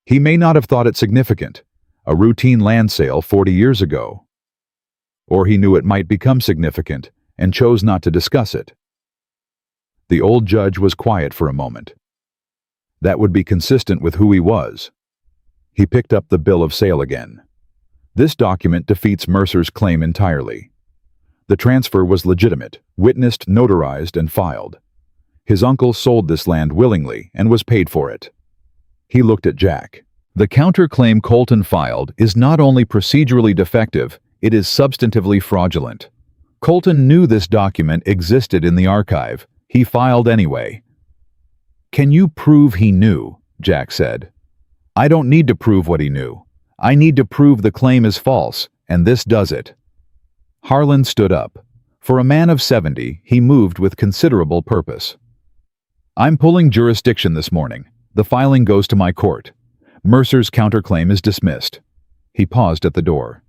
He may not have thought it significant, a routine land sale 40 years ago. Or he knew it might become significant and chose not to discuss it." The old judge was quiet for a moment. That would be consistent with who he was. He picked up the bill of sale again. "This document defeats Mercer's claim entirely. The transfer was legitimate, witnessed, notarized, and filed. His uncle sold this land willingly and was paid for it." He looked at Jack. "The counterclaim Colton filed is not only procedurally defective, it is substantively fraudulent. Colton knew this document existed in the archive. He filed anyway." "Can you prove he knew?" Jack said. "I don't need to prove what he knew. I need to prove the claim is false, and this does it." Harlan stood up. For a man of 70, he moved with considerable purpose. "I'm pulling jurisdiction this morning. The filing goes to my court. Mercer's counterclaim is dismissed." He paused at the door.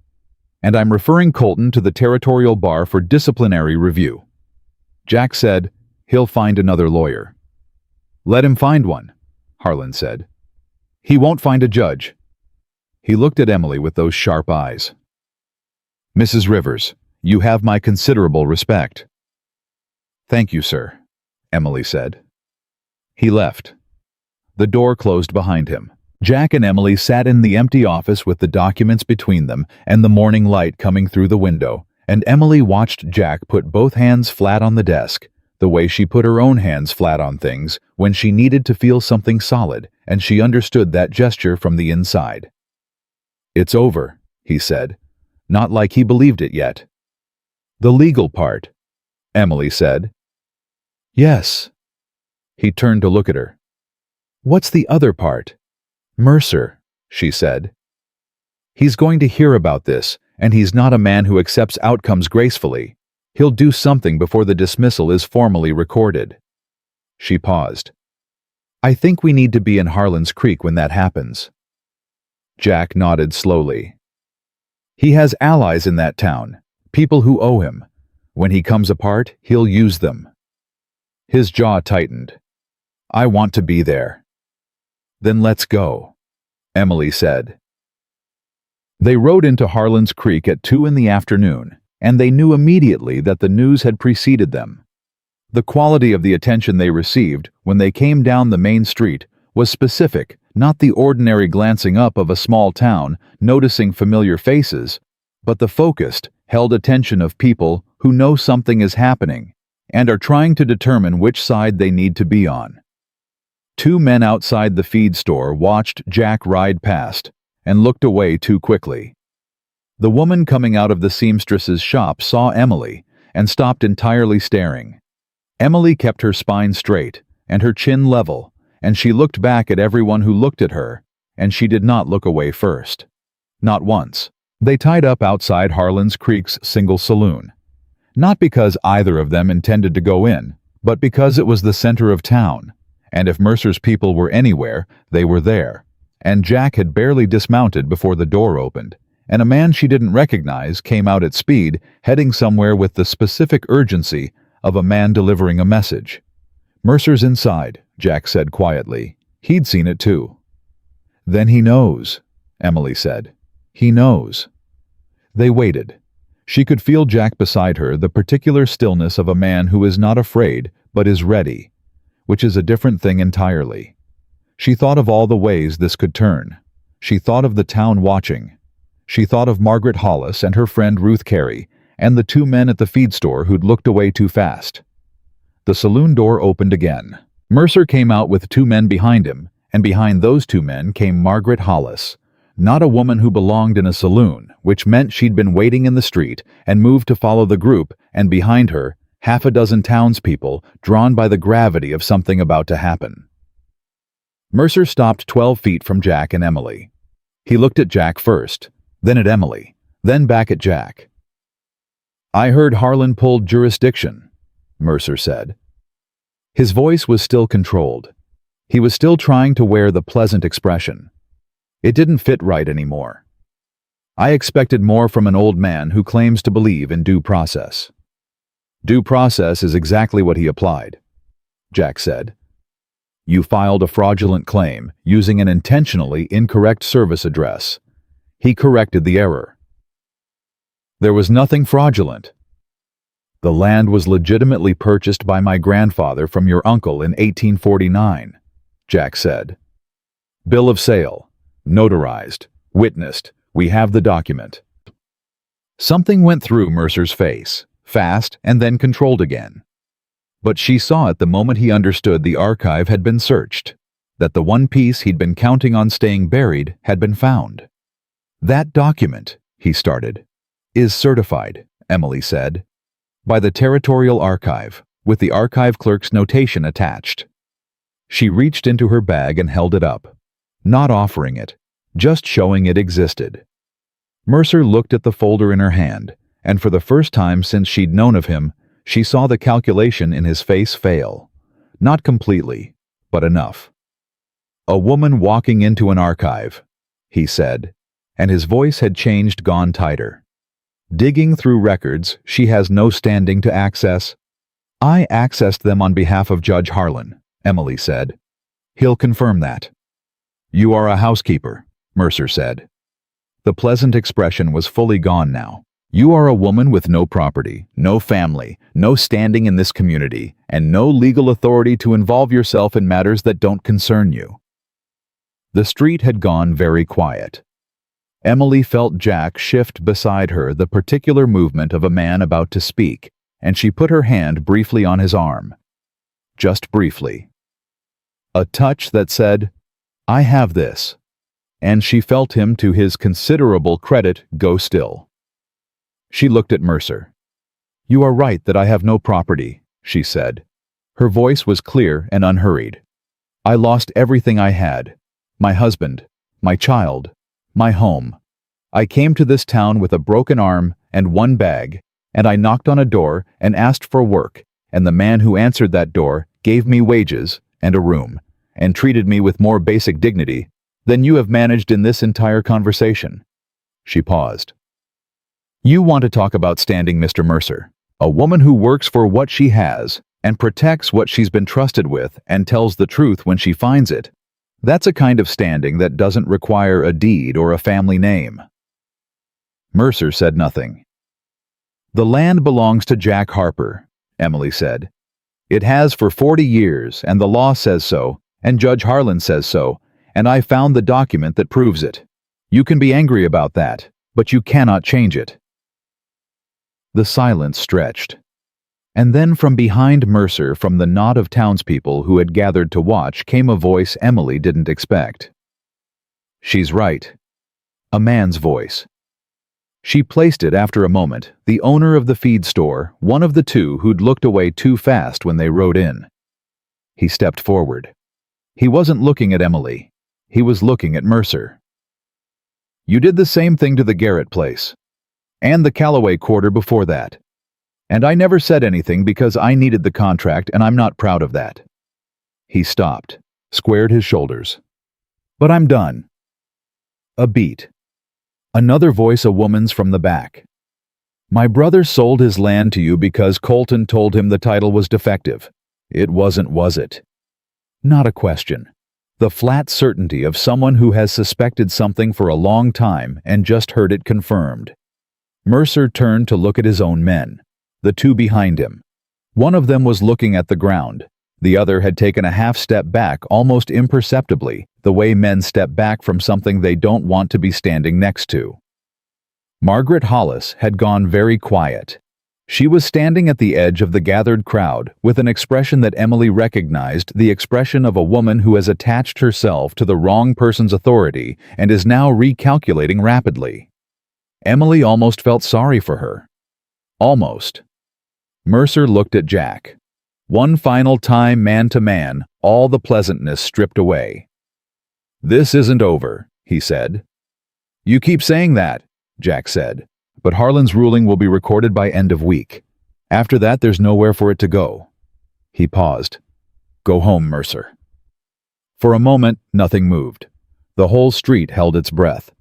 "And I'm referring Colton to the territorial bar for disciplinary review." Jack said, "He'll find another lawyer." "Let him find one," Harlan said. "He won't find a judge." He looked at Emily with those sharp eyes. "Mrs. Rivers, you have my considerable respect." "Thank you, sir," Emily said. He left. The door closed behind him. Jack and Emily sat in the empty office with the documents between them and the morning light coming through the window, and Emily watched Jack put both hands flat on the desk, the way she put her own hands flat on things when she needed to feel something solid, and she understood that gesture from the inside. "It's over," he said, not like he believed it yet. "The legal part," Emily said. "Yes." He turned to look at her. "What's the other part?" "Mercer," she said. "He's going to hear about this, and he's not a man who accepts outcomes gracefully. He'll do something before the dismissal is formally recorded." She paused. "I think we need to be in Harlan's Creek when that happens." Jack nodded slowly. "He has allies in that town, people who owe him. When he comes apart, he'll use them." His jaw tightened. "I want to be there." "Then let's go," Emily said. They rode into Harlan's Creek at 2 in the afternoon, and they knew immediately that the news had preceded them. The quality of the attention they received when they came down the main street was specific, not the ordinary glancing up of a small town, noticing familiar faces, but the focused, held attention of people who know something is happening and are trying to determine which side they need to be on. Two men outside the feed store watched Jack ride past and looked away too quickly. The woman coming out of the seamstress's shop saw Emily and stopped entirely staring. Emily kept her spine straight and her chin level, and she looked back at everyone who looked at her, and she did not look away first. Not once. They tied up outside Harlan's Creek's single saloon. Not because either of them intended to go in, but because it was the center of town, and if Mercer's people were anywhere, they were there. And Jack had barely dismounted before the door opened, and a man she didn't recognize came out at speed, heading somewhere with the specific urgency of a man delivering a message. "Mercer's inside," Jack said quietly. He'd seen it too. "Then he knows," Emily said. "He knows." They waited. She could feel Jack beside her, the particular stillness of a man who is not afraid but is ready, which is a different thing entirely. She thought of all the ways this could turn. She thought of the town watching. She thought of Margaret Hollis and her friend Ruth Carey, and the two men at the feed store who'd looked away too fast. The saloon door opened again. Mercer came out with two men behind him, and behind those two men came Margaret Hollis, not a woman who belonged in a saloon, which meant she'd been waiting in the street and moved to follow the group, and behind her, half a dozen townspeople drawn by the gravity of something about to happen. Mercer stopped 12 feet from Jack and Emily. He looked at Jack first, then at Emily, then back at Jack. "I heard Harlan pulled jurisdiction," Mercer said. His voice was still controlled. He was still trying to wear the pleasant expression. It didn't fit right anymore. "I expected more from an old man who claims to believe in due process." "Due process is exactly what he applied," Jack said. "You filed a fraudulent claim using an intentionally incorrect service address. He corrected the error." "There was nothing fraudulent." "The land was legitimately purchased by my grandfather from your uncle in 1849, Jack said. "Bill of sale, notarized, witnessed, we have the document." Something went through Mercer's face, fast and then controlled again. But she saw it the moment he understood the archive had been searched, that the one piece he'd been counting on staying buried had been found. "That document," he started, "is certified," Emily said, "by the Territorial Archive, with the archive clerk's notation attached." She reached into her bag and held it up, not offering it, just showing it existed. Mercer looked at the folder in her hand, and for the first time since she'd known of him, she saw the calculation in his face fail. Not completely, but enough. "A woman walking into an archive," he said, and his voice had changed, gone tighter. "Digging through records she has no standing to access." "I accessed them on behalf of Judge Harlan," Emily said. "He'll confirm that." "You are a housekeeper," Mercer said. The pleasant expression was fully gone now. "You are a woman with no property, no family, no standing in this community, and no legal authority to involve yourself in matters that don't concern you." The street had gone very quiet. Emily felt Jack shift beside her, the particular movement of a man about to speak, and she put her hand briefly on his arm. Just briefly. A touch that said, "I have this," and she felt him, to his considerable credit, go still. She looked at Mercer. "You are right that I have no property," she said. Her voice was clear and unhurried. "I lost everything I had. My husband, my child, my home. I came to this town with a broken arm and one bag, and I knocked on a door and asked for work, and the man who answered that door gave me wages and a room, and treated me with more basic dignity than you have managed in this entire conversation." She paused. "You want to talk about standing, Mr. Mercer. A woman who works for what she has and protects what she's been trusted with and tells the truth when she finds it. That's a kind of standing that doesn't require a deed or a family name." Mercer said nothing. "The land belongs to Jack Harper," Emily said. "It has for 40 years, and the law says so, and Judge Harlan says so, and I found the document that proves it. You can be angry about that, but you cannot change it." The silence stretched. And then from behind Mercer, from the knot of townspeople who had gathered to watch, came a voice Emily didn't expect. "She's right." A man's voice. She placed it after a moment, the owner of the feed store, one of the two who'd looked away too fast when they rode in. He stepped forward. He wasn't looking at Emily. He was looking at Mercer. "You did the same thing to the Garrett place. And the Callaway quarter before that. And I never said anything because I needed the contract, and I'm not proud of that." He stopped, squared his shoulders. "But I'm done." A beat. Another voice, a woman's from the back. "My brother sold his land to you because Colton told him the title was defective. It wasn't, was it?" Not a question. The flat certainty of someone who has suspected something for a long time and just heard it confirmed. Mercer turned to look at his own men, the two behind him. One of them was looking at the ground. The other had taken a half step back, almost imperceptibly, the way men step back from something they don't want to be standing next to. Margaret Hollis had gone very quiet. She was standing at the edge of the gathered crowd with an expression that Emily recognized, the expression of a woman who has attached herself to the wrong person's authority and is now recalculating rapidly. Emily almost felt sorry for her. Almost. Mercer looked at Jack. One final time, man to man, all the pleasantness stripped away. "This isn't over," he said. "You keep saying that," Jack said, "but Harlan's ruling will be recorded by end of week. After that, there's nowhere for it to go." He paused. "Go home, Mercer." For a moment, nothing moved. The whole street held its breath.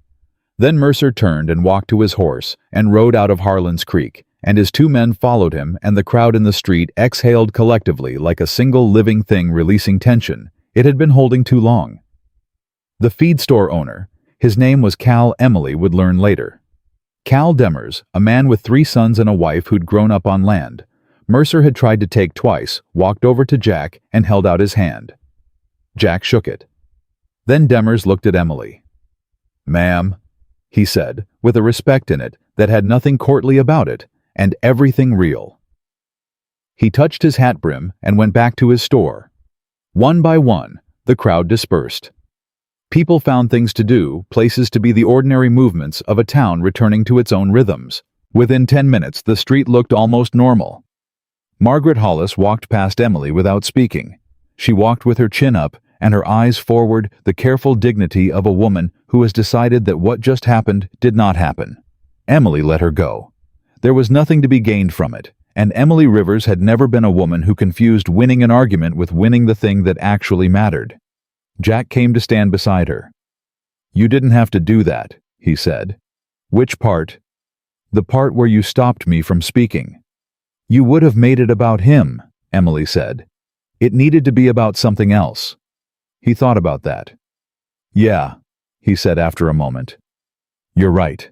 Then Mercer turned and walked to his horse and rode out of Harlan's Creek, and his two men followed him, and the crowd in the street exhaled collectively like a single living thing releasing tension it had been holding too long. The feed store owner, his name was Cal, Emily would learn later. Cal Demers, a man with 3 sons and a wife who'd grown up on land. Mercer had tried to take twice, walked over to Jack, and held out his hand. Jack shook it. Then Demers looked at Emily. "Ma'am," he said, with a respect in it that had nothing courtly about it, and everything real. He touched his hat brim and went back to his store. One by one, the crowd dispersed. People found things to do, places to be, the ordinary movements of a town returning to its own rhythms. Within 10 minutes, the street looked almost normal. Margaret Hollis walked past Emily without speaking. She walked with her chin up and her eyes forward, the careful dignity of a woman who has decided that what just happened did not happen. Emily let her go. There was nothing to be gained from it, and Emily Rivers had never been a woman who confused winning an argument with winning the thing that actually mattered. Jack came to stand beside her. "You didn't have to do that," he said. "Which part?" "The part where you stopped me from speaking." "You would have made it about him," Emily said. "It needed to be about something else." He thought about that. "Yeah," he said after a moment. "You're right."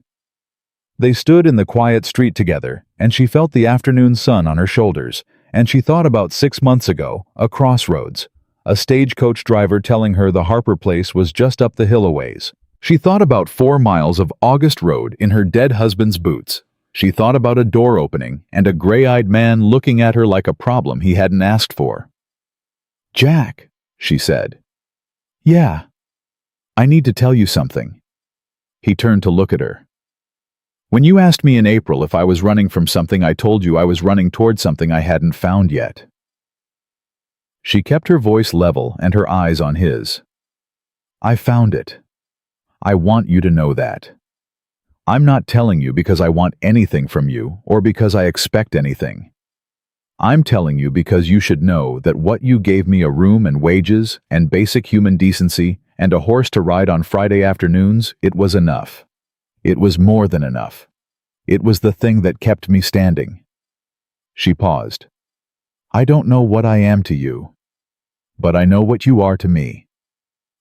They stood in the quiet street together, and she felt the afternoon sun on her shoulders, and she thought about 6 months ago, a crossroads, a stagecoach driver telling her the Harper place was just up the hill a ways. She thought about 4 miles of August road in her dead husband's boots. She thought about a door opening and a gray-eyed man looking at her like a problem he hadn't asked for. "Jack," she said. "Yeah. I need to tell you something." He turned to look at her. "When you asked me in April if I was running from something, I told you I was running toward something I hadn't found yet." She kept her voice level and her eyes on his. "I found it. I want you to know that. I'm not telling you because I want anything from you or because I expect anything. I'm telling you because you should know that what you gave me, a room and wages and basic human decency and a horse to ride on Friday afternoons, it was enough. It was more than enough. It was the thing that kept me standing." She paused. "I don't know what I am to you, but I know what you are to me,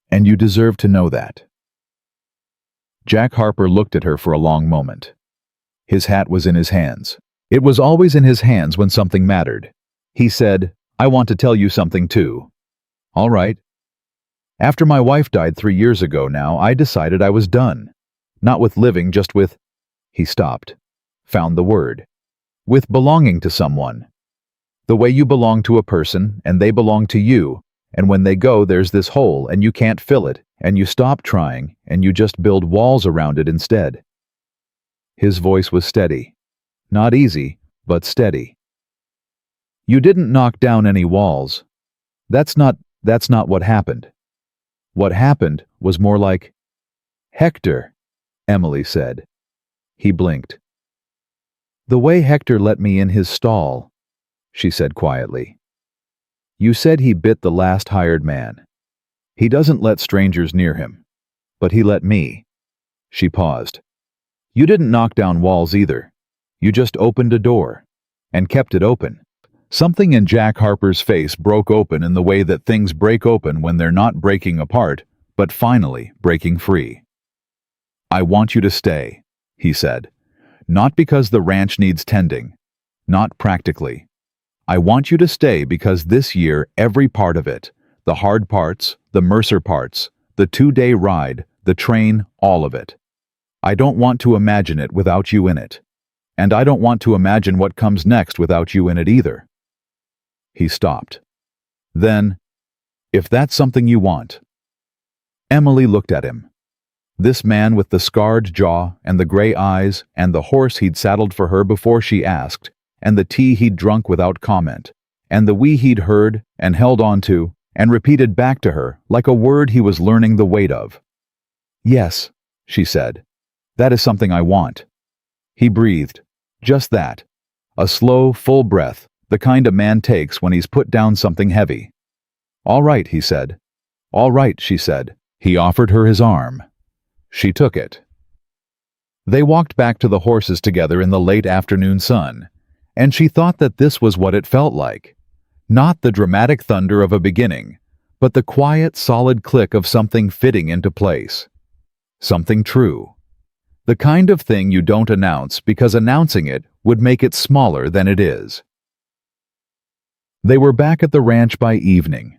and you deserve to know that." Jack Harper looked at her for a long moment. His hat was in his hands. It was always in his hands when something mattered. He said, "I want to tell you something too." "All right." "After my wife died 3 years ago now, I decided I was done. Not with living, just with He stopped. Found the word. With belonging to someone. The way you belong to a person, and they belong to you, and when they go there's this hole and you can't fill it, and you stop trying, and you just build walls around it instead. His voice was steady. Not easy, but steady. You didn't knock down any walls. That's not what happened. What happened was more like, Hector, Emily said. He blinked. The way Hector let me in his stall, she said quietly. You said he bit the last hired man. He doesn't let strangers near him. But he let me. She paused. You didn't knock down walls either. You just opened a door. And kept it open. Something in Jack Harper's face broke open in the way that things break open when they're not breaking apart, but finally breaking free. I want you to stay, he said. Not because the ranch needs tending. Not practically. I want you to stay because this year every part of it, the hard parts, the Mercer parts, the 2-day ride, the train, all of it. I don't want to imagine it without you in it. And I don't want to imagine what comes next without you in it either. He stopped. Then, if that's something you want. Emily looked at him. This man with the scarred jaw and the gray eyes and the horse he'd saddled for her before she asked, and the tea he'd drunk without comment, and the we he'd heard and held on to and repeated back to her like a word he was learning the weight of. Yes, she said. That is something I want. He breathed. Just that. A slow, full breath, the kind a man takes when he's put down something heavy. All right, he said. All right, she said. He offered her his arm. She took it. They walked back to the horses together in the late afternoon sun, and she thought that this was what it felt like. Not the dramatic thunder of a beginning, but the quiet, solid click of something fitting into place. Something true. The kind of thing you don't announce because announcing it would make it smaller than it is. They were back at the ranch by evening.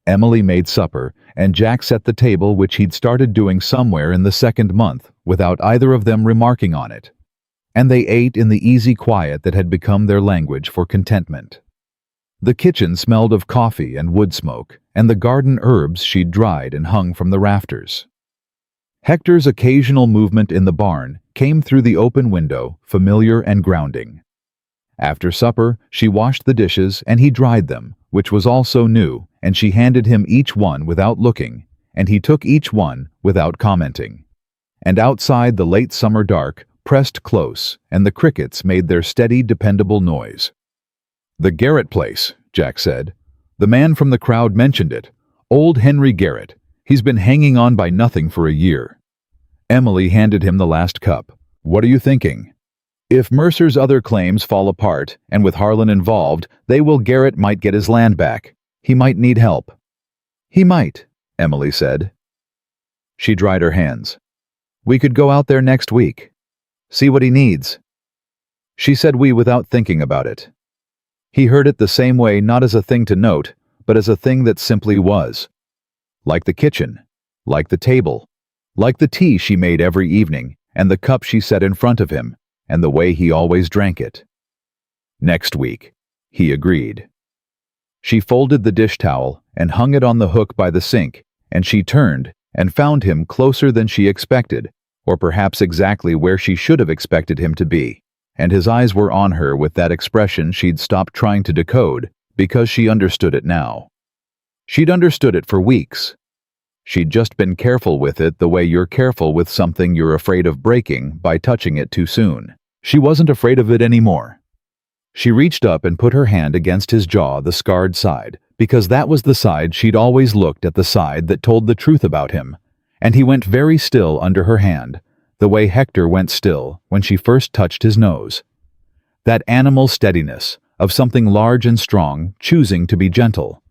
Emily made supper, and Jack set the table, which he'd started doing somewhere in the second month without either of them remarking on it. And they ate in the easy quiet that had become their language for contentment. The kitchen smelled of coffee and wood smoke, and the garden herbs she'd dried and hung from the rafters. Hector's occasional movement in the barn came through the open window, familiar and grounding. After supper, she washed the dishes and he dried them, which was also new, and she handed him each one without looking, and he took each one without commenting. And outside the late summer dark pressed close, and the crickets made their steady, dependable noise. The Garrett place, Jack said. The man from the crowd mentioned it. Old Henry Garrett. He's been hanging on by nothing for a year. Emily handed him the last cup. What are you thinking? If Mercer's other claims fall apart, and with Harlan involved, Garrett might get his land back. He might need help. He might, Emily said. She dried her hands. We could go out there next week. See what he needs. She said we without thinking about it. He heard it the same way, not as a thing to note, but as a thing that simply was. Like the kitchen, like the table, like the tea she made every evening, and the cup she set in front of him, and the way he always drank it. Next week, he agreed. She folded the dish towel and hung it on the hook by the sink, and she turned and found him closer than she expected, or perhaps exactly where she should have expected him to be, and his eyes were on her with that expression she'd stopped trying to decode because she understood it now. She'd understood it for weeks. She'd just been careful with it the way you're careful with something you're afraid of breaking by touching it too soon. She wasn't afraid of it anymore. She reached up and put her hand against his jaw, the scarred side, because that was the side she'd always looked at, the side that told the truth about him, and he went very still under her hand, the way Hector went still when she first touched his nose. That animal steadiness of something large and strong choosing to be gentle.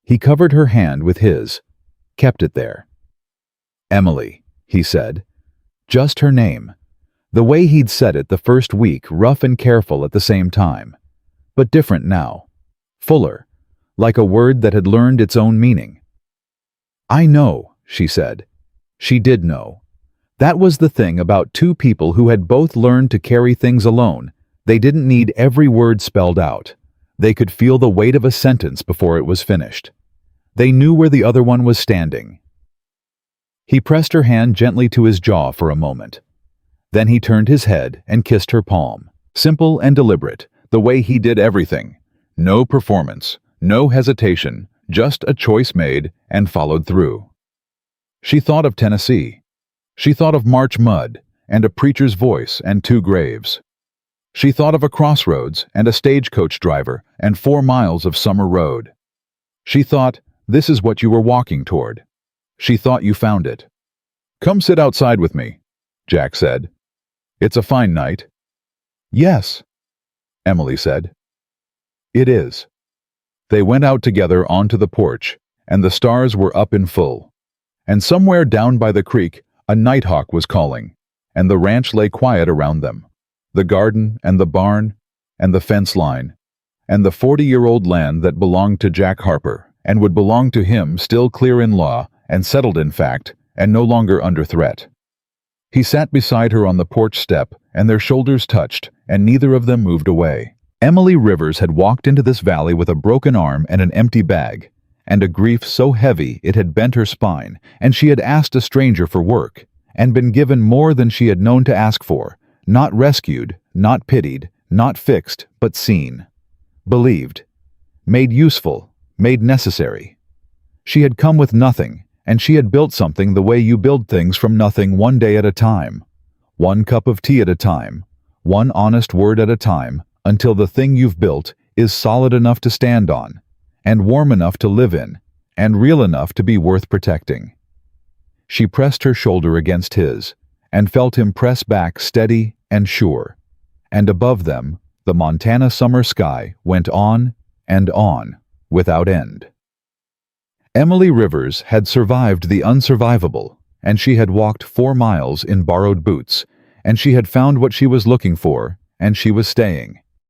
He covered her hand with his, kept it there. Emily, he said. Just her name. The way he'd said it the first week, rough and careful at the same time. But different now. Fuller. Like a word that had learned its own meaning. I know, she said. She did know. That was the thing about two people who had both learned to carry things alone. They didn't need every word spelled out. They could feel the weight of a sentence before it was finished. They knew where the other one was standing. He pressed her hand gently to his jaw for a moment. Then he turned his head and kissed her palm. Simple and deliberate, the way he did everything. No performance, no hesitation, just a choice made and followed through. She thought of Tennessee. She thought of March mud and a preacher's voice and 2 graves. She thought of a crossroads and a stagecoach driver and 4 miles of summer road. She thought, this is what you were walking toward. She thought you found it. Come sit outside with me, Jack said. It's a fine night. Yes, Emily said. It is. They went out together onto the porch, and the stars were up in full. And somewhere down by the creek, a nighthawk was calling, and the ranch lay quiet around them. The garden and the barn and the fence line and the 40-year-old land that belonged to Jack Harper and would belong to him, still clear in law and settled in fact and no longer under threat. He sat beside her on the porch step, and their shoulders touched, and neither of them moved away. Emily Rivers had walked into this valley with a broken arm and an empty bag, and a grief so heavy it had bent her spine, and she had asked a stranger for work, and been given more than she had known to ask for, not rescued, not pitied, not fixed, but seen, believed, made useful, made necessary. She had come with nothing, and she had built something the way you build things from nothing, one day at a time, 1 cup of tea at a time, 1 honest word at a time, until the thing you've built is solid enough to stand on, and warm enough to live in, and real enough to be worth protecting. She pressed her shoulder against his, and felt him press back steady and sure, and above them, the Montana summer sky went on, without end. Emily Rivers had survived the unsurvivable, and she had walked 4 miles in borrowed boots, and she had found what she was looking for, and she was staying.